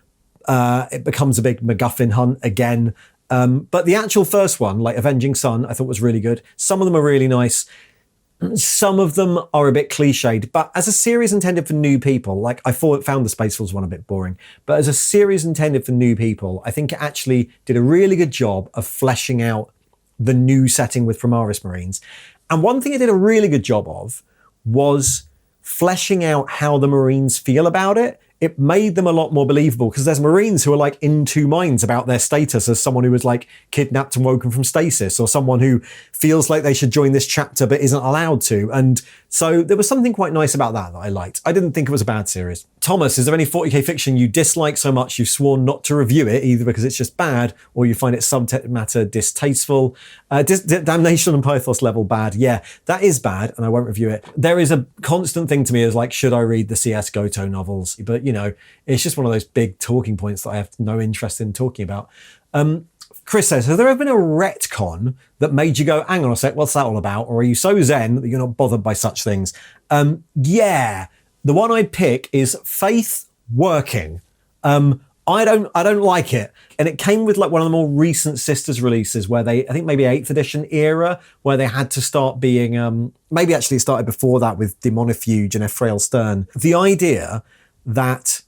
It becomes a big MacGuffin hunt again. But the actual first one, Avenging Sun, I thought was really good. Some of them are really nice. Some of them are a bit cliched, but as a series intended for new people, I found the Space Wolves one a bit boring, but as a series intended for new people, I think it actually did a really good job of fleshing out the new setting with Primaris Marines. And one thing it did a really good job of was fleshing out how the Marines feel about it. It made them a lot more believable, because there's Marines who are in two minds about their status as someone who was kidnapped and woken from stasis, or someone who feels like they should join this chapter but isn't allowed to. And so there was something quite nice about that I liked. I didn't think it was a bad series. Thomas, is there any 40k fiction you dislike so much you've sworn not to review it, either because it's just bad or you find its subject matter distasteful? Damnation and Pythos level bad. Yeah, that is bad, and I won't review it. There is a constant thing to me is like, should I read the CS Goto novels? But, you know, it's just one of those big talking points that I have no interest in talking about. Chris says, has there ever been a retcon that made you go, hang on a sec, what's that all about? Or are you so zen that you're not bothered by such things? Yeah. The one I'd pick is Faith Working. I don't like it. And it came with like one of the more recent Sisters releases where I think maybe 8th edition era, where they had to start being, maybe actually it started before that with Demonifuge and Ephrael Stern. The idea that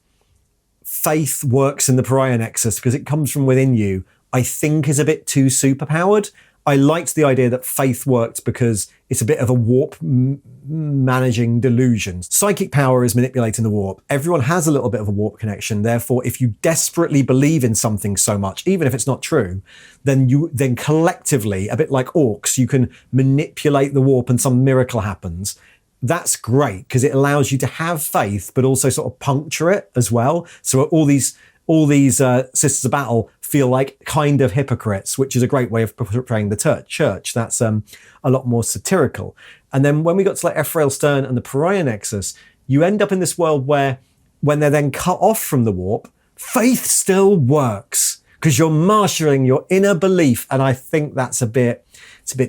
faith works in the Pariah Nexus because it comes from within you, I think is a bit too superpowered. I liked the idea that faith worked because it's a bit of a warp managing delusions. Psychic power is manipulating the warp. Everyone has a little bit of a warp connection. Therefore, if you desperately believe in something so much, even if it's not true, then collectively, a bit like orcs, you can manipulate the warp and some miracle happens. That's great because it allows you to have faith, but also sort of puncture it as well. So all these Sisters of Battle feel like kind of hypocrites, which is a great way of portraying the church. That's a lot more satirical. And then when we got to like Ephrael Stern and the Pariah Nexus, you end up in this world where when they're then cut off from the warp, faith still works because you're marshalling your inner belief. And I think it's a bit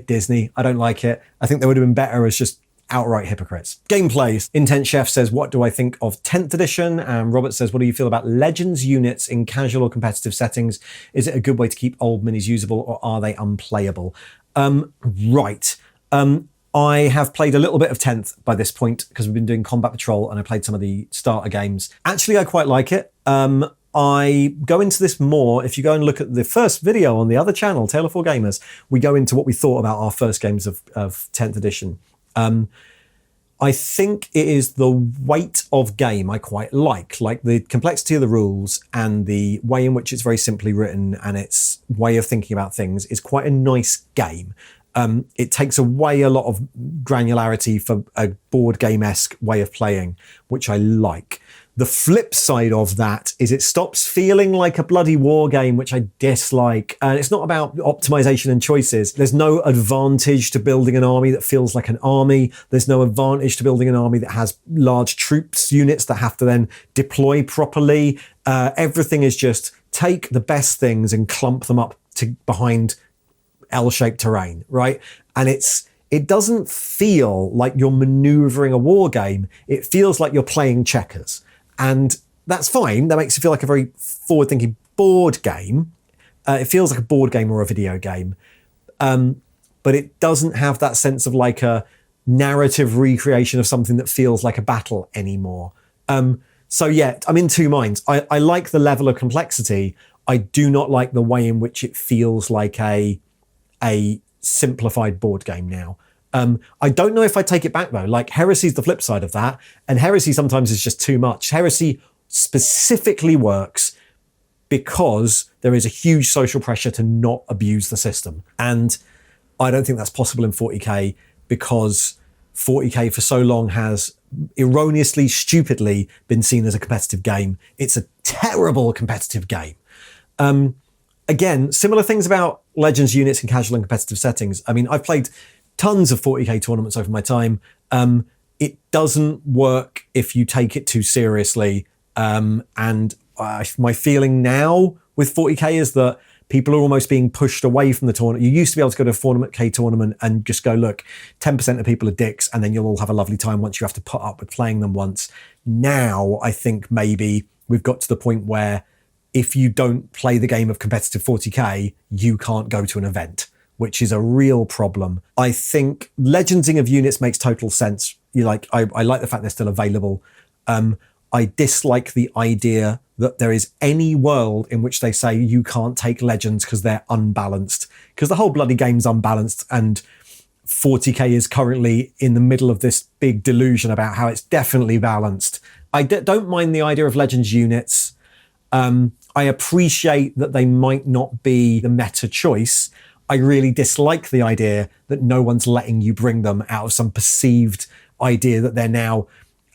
Disney. I don't like it. I think they would have been better as just outright hypocrites. Gameplays. Intent Chef says, what do I think of 10th edition? And Robert says, what do you feel about Legends units in casual or competitive settings? Is it a good way to keep old minis usable or are they unplayable? Right. I have played a little bit of 10th by this point because we've been doing Combat Patrol and I played some of the starter games. Actually, I quite like it. I go into this more. If you go and look at the first video on the other channel, Tale of Four Gamers, we go into what we thought about our first games of 10th edition. I think it is the weight of game I quite like the complexity of the rules and the way in which it's very simply written and its way of thinking about things is quite a nice game. It takes away a lot of granularity for a board game-esque way of playing, which I like. The flip side of that is it stops feeling like a bloody war game, which I dislike. And it's not about optimization and choices. There's no advantage to building an army that feels like an army. There's no advantage to building an army that has large troops units that have to then deploy properly. Everything is just take the best things and clump them up behind L-shaped terrain, right? And it doesn't feel like you're maneuvering a war game. It feels like you're playing checkers. And that's fine. That makes it feel like a very forward-thinking board game. It feels like a board game or a video game. But it doesn't have that sense of like a narrative recreation of something that feels like a battle anymore. So yeah, I'm in two minds. I like the level of complexity. I do not like the way in which it feels like a simplified board game now. I don't know if I take it back though. Like Heresy's the flip side of that, and Heresy sometimes is just too much. Heresy specifically works because there is a huge social pressure to not abuse the system, and I don't think that's possible in 40k because 40k for so long has erroneously, stupidly been seen as a competitive game. It's a terrible competitive game. Again, similar things about Legends units in casual and competitive settings. I mean, I've played tons of 40k tournaments over my time. It doesn't work if you take it too seriously. My feeling now with 40k is that people are almost being pushed away from the tournament. You used to be able to go to a 40k tournament and just go, look, 10% of people are dicks, and then you'll all have a lovely time once you have to put up with playing them once. Now, I think maybe we've got to the point where if you don't play the game of competitive 40k, you can't go to an event, which is a real problem. I think legending of units makes total sense. I like the fact they're still available. I dislike the idea that there is any world in which they say you can't take legends because they're unbalanced. Because the whole bloody game's unbalanced, and 40k is currently in the middle of this big delusion about how it's definitely balanced. I don't mind the idea of legends units. I appreciate that they might not be the meta choice. I really dislike the idea that no one's letting you bring them out of some perceived idea that they're now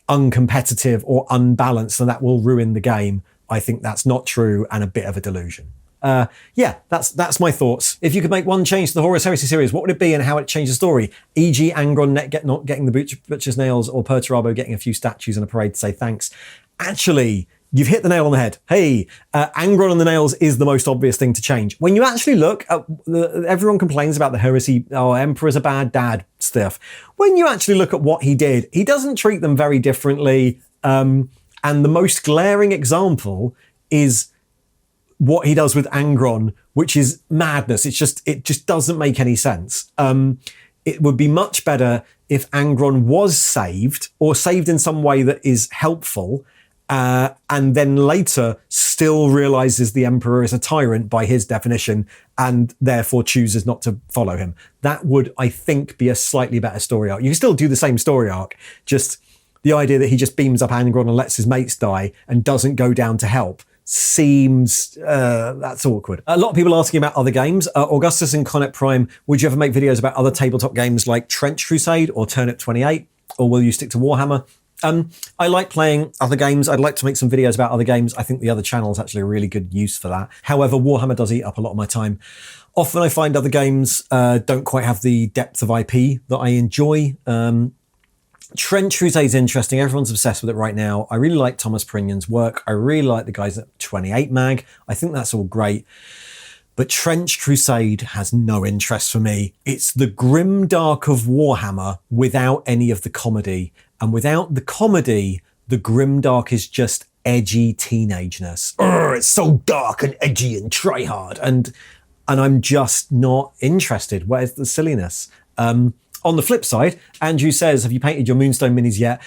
uncompetitive or unbalanced and that will ruin the game. I think that's not true and a bit of a delusion. Yeah, that's my thoughts. If you could make one change to the Horus Heresy series, what would it be and how it changed the story? E.g. Angron not getting the Butcher's Nails or Perturabo getting a few statues and a parade to say thanks. Actually, you've hit the nail on the head. Hey, Angron and the nails is the most obvious thing to change. When you actually look at everyone complains about the heresy, oh, Emperor's a bad dad stuff. When you actually look at what he did, he doesn't treat them very differently. And the most glaring example is what he does with Angron, which is madness. It just doesn't make any sense. It would be much better if Angron was saved or saved in some way that is helpful, and then later still realizes the Emperor is a tyrant by his definition and therefore chooses not to follow him. That would, I think, be a slightly better story arc. You can still do the same story arc, just the idea that he just beams up Angron and lets his mates die and doesn't go down to help seems, that's awkward. A lot of people asking about other games. Augustus and Connet Prime, would you ever make videos about other tabletop games like Trench Crusade or Turnip 28? Or will you stick to Warhammer? I like playing other games. I'd like to make some videos about other games. I think the other channel is actually a really good use for that. However, Warhammer does eat up a lot of my time. Often I find other games don't quite have the depth of IP that I enjoy. Trench Crusade is interesting. Everyone's obsessed with it right now. I really like Thomas Prignon's work. I really like the guys at 28 Mag. I think that's all great. But Trench Crusade has no interest for me. It's the grimdark of Warhammer without any of the comedy. And without the comedy, the grimdark is just edgy teenageness. It's so dark and edgy and try hard. And I'm just not interested. Where's the silliness? On the flip side, Andrew says, have you painted your Moonstone minis yet?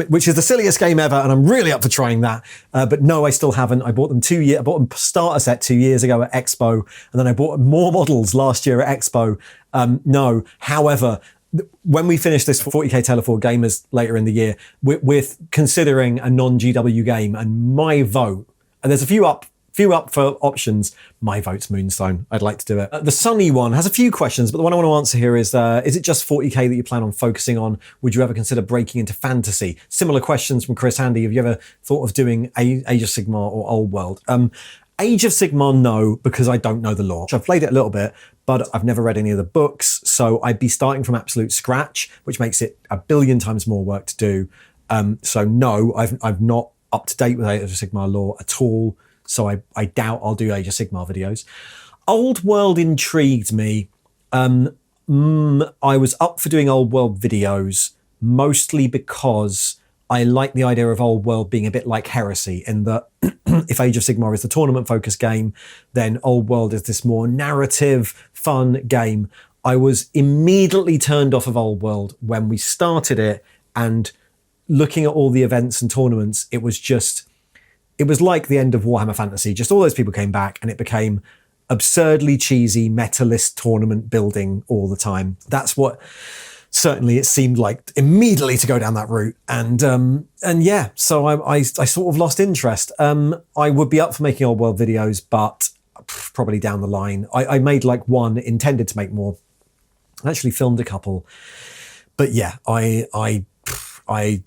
Which is the silliest game ever, and I'm really up for trying that. But no, I still haven't. I bought them I bought a starter set 2 years ago at Expo, and then I bought more models last year at Expo. No, however, when we finish this 40k Tale of Four Gamers later in the year, we're considering a non-GW game, and my vote, and there's a few up for options. My vote's Moonstone. I'd like to do it. The Sunny one has a few questions, but the one I want to answer here is it just 40k that you plan on focusing on? Would you ever consider breaking into fantasy? Similar questions from Chris Handy. Have you ever thought of doing Age of Sigmar or Old World? Age of Sigmar, no, because I don't know the lore. I've played it a little bit, but I've never read any of the books, so I'd be starting from absolute scratch, which makes it a billion times more work to do. So no, I've not up to date with Age of Sigmar lore at all. So I doubt I'll do Age of Sigmar videos. Old World intrigued me. I was up for doing Old World videos, mostly because I like the idea of Old World being a bit like Heresy, in that if Age of Sigmar is the tournament-focused game, then Old World is this more narrative, fun game. I was immediately turned off of Old World when we started it, and looking at all the events and tournaments, it was like the end of Warhammer Fantasy. Just all those people came back and it became absurdly cheesy metalist tournament building all the time. That's what certainly it seemed like immediately to go down that route. And yeah, so I sort of lost interest. I would be up for making Old World videos, but probably down the line. I made like one, intended to make more. I actually filmed a couple. But yeah, I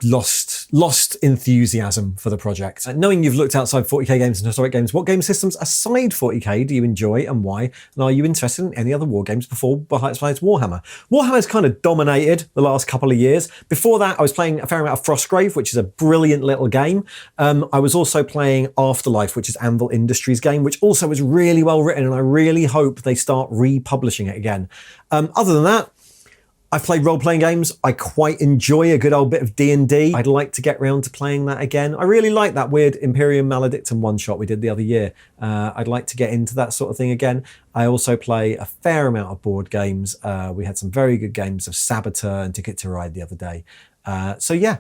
lost enthusiasm for the project. Knowing you've looked outside 40k games and historic games, what game systems aside 40k do you enjoy and why? And are you interested in any other war games besides Warhammer? Warhammer's kind of dominated the last couple of years. Before that, I was playing a fair amount of Frostgrave, which is a brilliant little game. I was also playing Afterlife, which is Anvil Industries' game, which also was really well written, and I really hope they start republishing it again. Other than that, I've played role-playing games. I quite enjoy a good old bit of D&D. I'd like to get round to playing that again. I really like that weird Imperium Maledictum one-shot we did the other year. I'd like to get into that sort of thing again. I also play a fair amount of board games. We had some very good games of Saboteur and Ticket to Ride the other day. So yeah,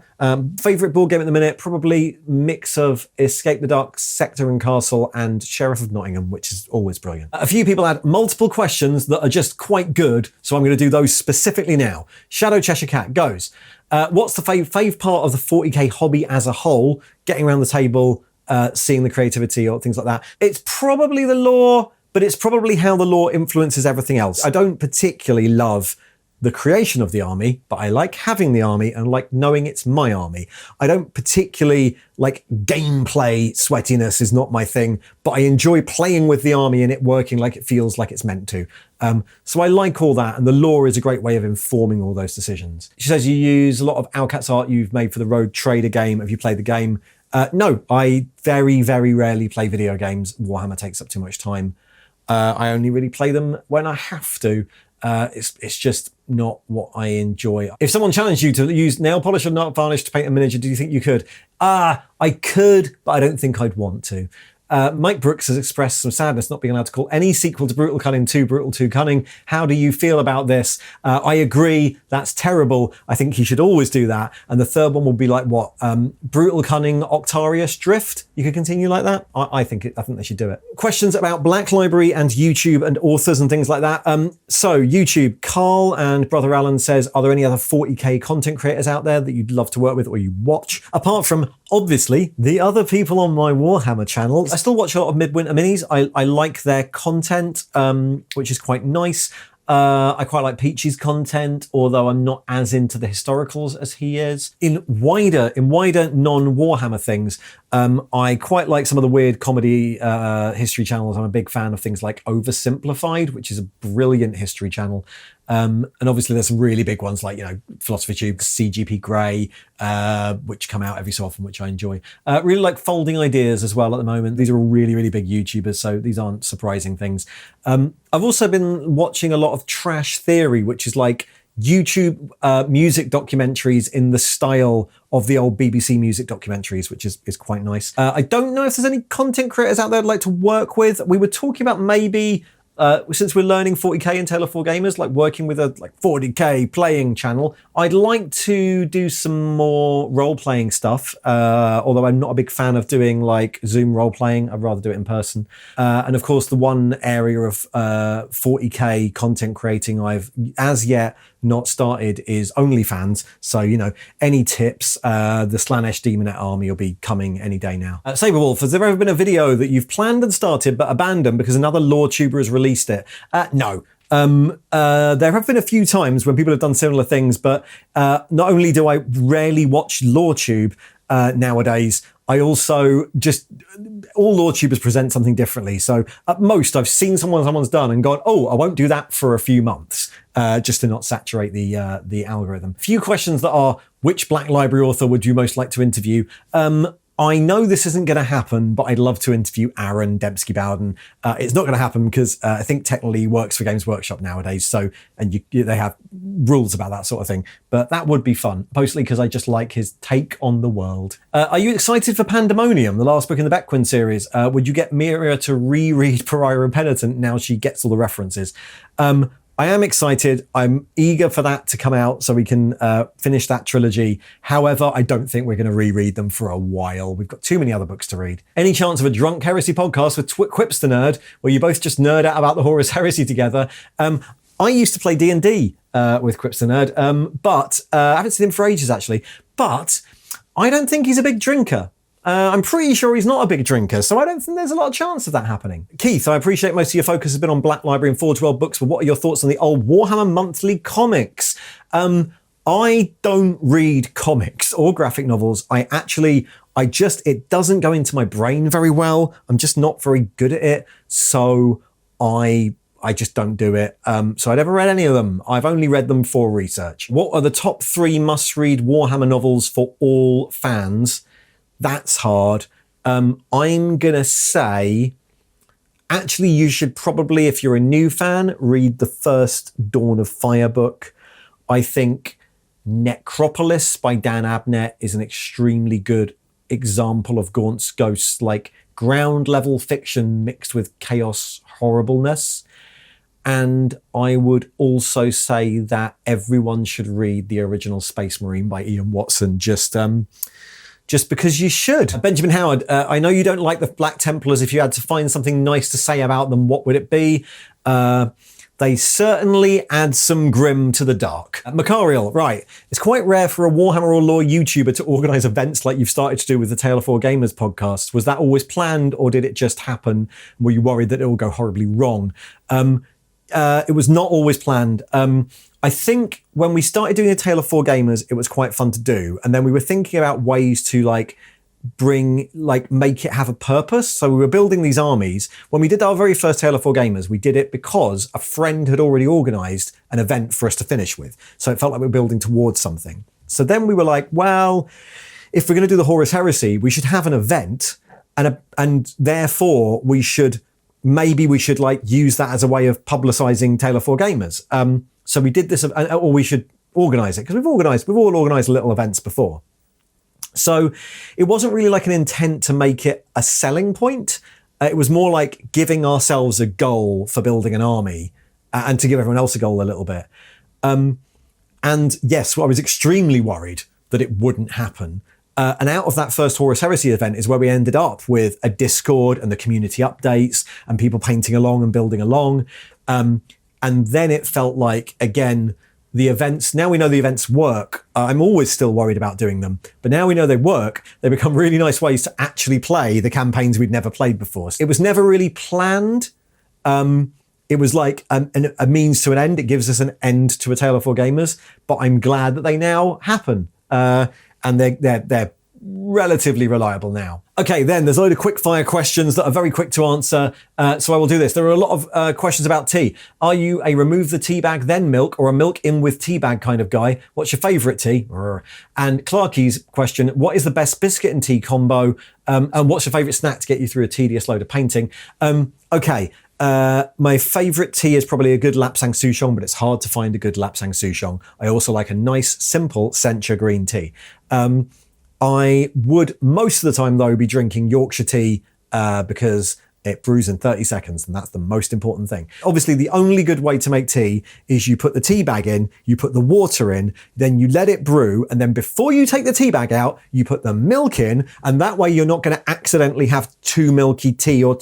favourite board game at the minute, probably mix of Escape the Dark, Sector and Castle, and Sheriff of Nottingham, which is always brilliant. A few people had multiple questions that are just quite good, so I'm going to do those specifically now. Shadow Cheshire Cat goes, what's the fave part of the 40k hobby as a whole? Getting around the table, seeing the creativity or things like that. It's probably the lore, but it's probably how the lore influences everything else. I don't particularly love the creation of the army, but I like having the army and like knowing it's my army. I don't particularly like gameplay. Sweatiness is not my thing, but I enjoy playing with the army and it working like it feels like it's meant to. So I like all that, and the lore is a great way of informing all those decisions. She says you use a lot of Owlcat's art you've made for the Road Trader game. Have you played the game? No, I very, very rarely play video games. Warhammer takes up too much time. I only really play them when I have to. It's just not what I enjoy. If someone challenged you to use nail polish or nail varnish to paint a miniature, do you think you could? I could, but I don't think I'd want to. Mike Brooks has expressed some sadness not being allowed to call any sequel to Brutal Cunning 2 Brutal 2 Cunning. How do you feel about this? I agree, that's terrible. I think he should always do that. And the third one will be like what? Brutal Cunning Octarius Drift? You could continue like that? I think they should do it. Questions about Black Library and YouTube and authors and things like that. So YouTube, Carl and Brother Alan says, are there any other 40k content creators out there that you'd love to work with or you watch? Apart from, obviously, the other people on my Warhammer channel. I still watch a lot of Midwinter Minis. I like their content, which is quite nice. I quite like Peachy's content, although I'm not as into the historicals as he is. In wider non-Warhammer things, I quite like some of the weird comedy history channels. I'm a big fan of things like Oversimplified, which is a brilliant history channel. And obviously there's some really big ones like, Philosophy Tube, CGP Grey, which come out every so often, which I enjoy. Really like Folding Ideas as well at the moment. These are all really, really big YouTubers, so these aren't surprising things. I've also been watching a lot of Trash Theory, which is like YouTube music documentaries in the style of the old BBC music documentaries, which is quite nice. I don't know if there's any content creators out there I'd like to work with. We were talking about maybe... since we're learning 40k in Taylor 4 Gamers, like working with a 40k playing channel, I'd like to do some more role-playing stuff, although I'm not a big fan of doing like Zoom role-playing. I'd rather do it in person. And of course, the one area of 40k content creating I've as yet not started is OnlyFans. So, any tips, the Slanesh Demonette army will be coming any day now. Saberwolf, has there ever been a video that you've planned and started but abandoned because another lore tuber has released it? No. There have been a few times when people have done similar things, but not only do I rarely watch LoreTube nowadays, I also all lore tubers present something differently. So at most I've seen someone's done and gone, oh, I won't do that for a few months, just to not saturate the algorithm. A few questions that are, which Black Library author would you most like to interview? I know this isn't going to happen, but I'd love to interview Aaron Dembski-Bowden. It's not going to happen because I think technically he works for Games Workshop nowadays, and they have rules about that sort of thing. But that would be fun, mostly because I just like his take on the world. Are you excited for Pandemonium, the last book in the Beckwin series? Would you get Mira to reread Pariah and Penitent now she gets all the references? I am excited. I'm eager for that to come out so we can finish that trilogy. However, I don't think we're going to reread them for a while. We've got too many other books to read. Any chance of a Drunk Heresy podcast with Quipster Nerd, where you both just nerd out about the Horus Heresy together? I used to play D&D with Quipster Nerd, but I haven't seen him for ages, actually. But I don't think he's a big drinker. I'm pretty sure he's not a big drinker, so I don't think there's a lot of chance of that happening. Keith, I appreciate most of your focus has been on Black Library and Forge World books, but what are your thoughts on the old Warhammer Monthly comics? I don't read comics or graphic novels. It doesn't go into my brain very well. I'm just not very good at it, so I just don't do it. So I've never read any of them. I've only read them for research. What are the top 3 must-read Warhammer novels for all fans? That's hard. I'm going to say, actually, you should probably, if you're a new fan, read the first Dawn of Fire book. I think Necropolis by Dan Abnett is an extremely good example of Gaunt's Ghosts, like ground level fiction mixed with chaos horribleness. And I would also say that everyone should read the original Space Marine by Ian Watson, just because you should. Benjamin Howard, I know you don't like the Black Templars. If you had to find something nice to say about them, what would it be? They certainly add some grim to the dark. Macariel, right. It's quite rare for a Warhammer or lore YouTuber to organise events like you've started to do with the Tale of Four Gamers podcast. Was that always planned, or did it just happen? Were you worried that it will go horribly wrong? It was not always planned. I think when we started doing A Tale of Four Gamers, it was quite fun to do. And then we were thinking about ways to make it have a purpose. So we were building these armies. When we did our very first Tale of Four Gamers, we did it because a friend had already organized an event for us to finish with. So it felt like we were building towards something. So then we were like, well, if we're going to do the Horus Heresy, we should have an event, and therefore we should use that as a way of publicizing Tale of Four Gamers. So we did this, or we should organize it, because we've all organized little events before. So it wasn't really like an intent to make it a selling point. It was more like giving ourselves a goal for building an army, and to give everyone else a goal a little bit. And yes, I was extremely worried that it wouldn't happen. And out of that first Horus Heresy event is where we ended up with a Discord and the community updates and people painting along and building along. And then it felt like, again, the events, now we know the events work. I'm always still worried about doing them, but now we know they work. They become really nice ways to actually play the campaigns we'd never played before. It was never really planned. It was like a means to an end. It gives us an end to A Tale of Four Gamers, but I'm glad that they now happen. And they're relatively reliable now. Okay, then there's a load of quick fire questions that are very quick to answer. So I will do this. There are a lot of questions about tea. Are you a remove the tea bag then milk, or a milk in with tea bag kind of guy? What's your favourite tea? And Clarky's question, what is the best biscuit and tea combo? And what's your favourite snack to get you through a tedious load of painting? Okay. My favourite tea is probably a good Lapsang Souchong, but it's hard to find a good Lapsang Souchong. I also like a nice, simple Sencha green tea. I would most of the time, though, be drinking Yorkshire tea because it brews in 30 seconds, and that's the most important thing. Obviously, the only good way to make tea is you put the tea bag in, you put the water in, then you let it brew, and then before you take the tea bag out, you put the milk in, and that way you're not going to accidentally have too milky tea or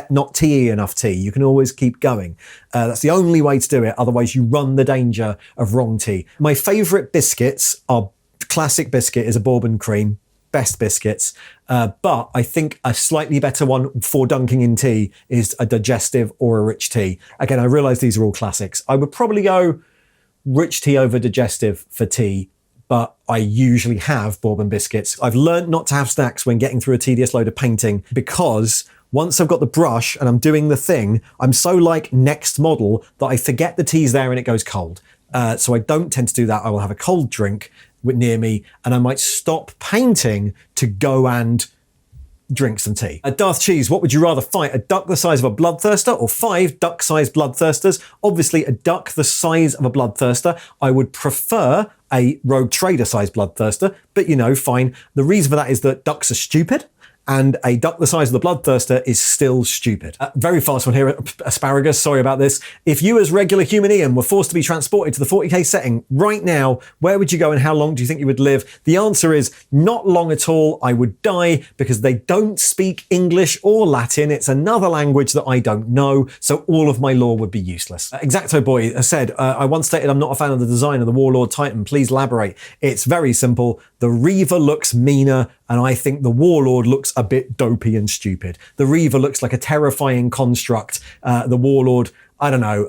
not tea enough tea. You can always keep going. That's the only way to do it, otherwise you run the danger of wrong tea. My favourite biscuits are classic biscuit is a bourbon cream, best biscuits. But I think a slightly better one for dunking in tea is a digestive or a rich tea. Again, I realise these are all classics. I would probably go rich tea over digestive for tea, but I usually have bourbon biscuits. I've learned not to have snacks when getting through a tedious load of painting, because once I've got the brush and I'm doing the thing, I'm so like next model that I forget the tea's there and it goes cold. So I don't tend to do that. I will have a cold drink near me, and I might stop painting to go and drink some tea. Darth Cheese, what would you rather fight? A duck the size of a bloodthirster or 5 duck-sized bloodthirsters? Obviously, a duck the size of a bloodthirster. I would prefer a rogue trader-sized bloodthirster, but fine. The reason for that is that ducks are stupid, and a duck the size of the bloodthirster is still stupid. Very fast one here, Asparagus, sorry about this. If you as regular human Ian were forced to be transported to the 40k setting right now, where would you go and how long do you think you would live? The answer is not long at all. I would die, because they don't speak English or Latin. It's another language that I don't know, so all of my lore would be useless. Exacto Boy has said, I once stated I'm not a fan of the design of the Warlord Titan. Please elaborate. It's very simple. The Reaver looks meaner, and I think the Warlord looks a bit dopey and stupid. The Reaver looks like a terrifying construct. The Warlord, I don't know,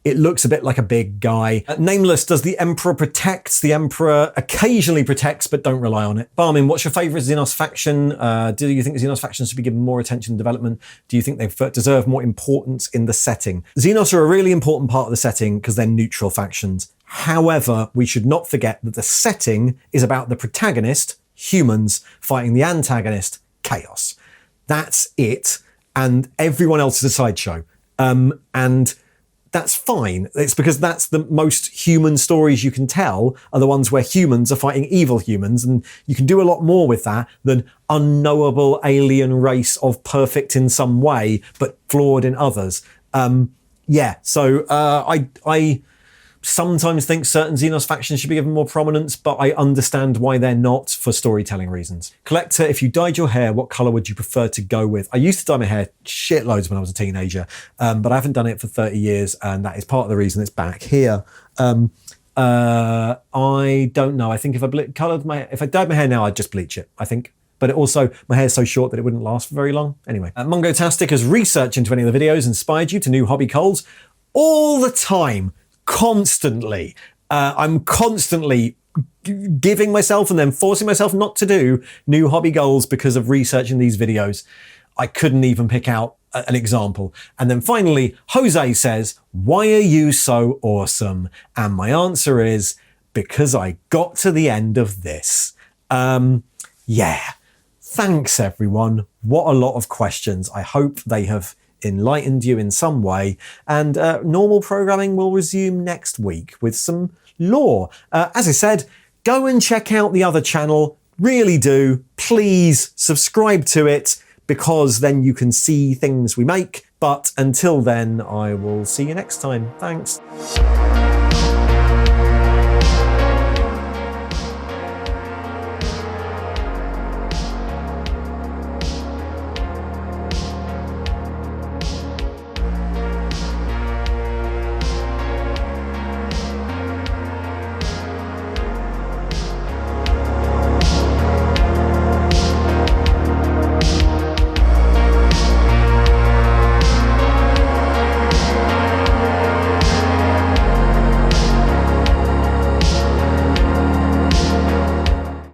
it looks a bit like a big guy. Nameless, does the Emperor protect? The Emperor occasionally protects, but don't rely on it. Barmin, what's your favourite Xenos faction? Do you think Xenos factions should be given more attention and development? Do you think they deserve more importance in the setting? Xenos are a really important part of the setting because they're neutral factions. However, we should not forget that the setting is about the protagonist, humans, fighting the antagonist, chaos. That's it. And everyone else is a sideshow. And that's fine. It's because that's the most human stories you can tell are the ones where humans are fighting evil humans. And you can do a lot more with that than unknowable alien race of perfect in some way, but flawed in others. So I sometimes think certain Xenos factions should be given more prominence, but I understand why they're not for storytelling reasons. Collector, if you dyed your hair, what colour would you prefer to go with? I used to dye my hair shitloads when I was a teenager, but I haven't done it for 30 years, and that is part of the reason it's back here. I don't know. I think if I dyed my hair now, I'd just bleach it, I think. But also, my hair's so short that it wouldn't last for very long. Anyway, Mongotastic, has research into any of the videos inspired you to new hobby goals? All the time. constantly giving myself and then forcing myself not to do new hobby goals because of researching these videos. I couldn't even pick out an example. And then finally, Jose says, why are you so awesome? And my answer is, because I got to the end of this. Yeah. Thanks, everyone. What a lot of questions. I hope they have enlightened you in some way. And normal programming will resume next week with some lore. As I said, go and check out the other channel. Really do. Please subscribe to it, because then you can see things we make. But until then, I will see you next time. Thanks.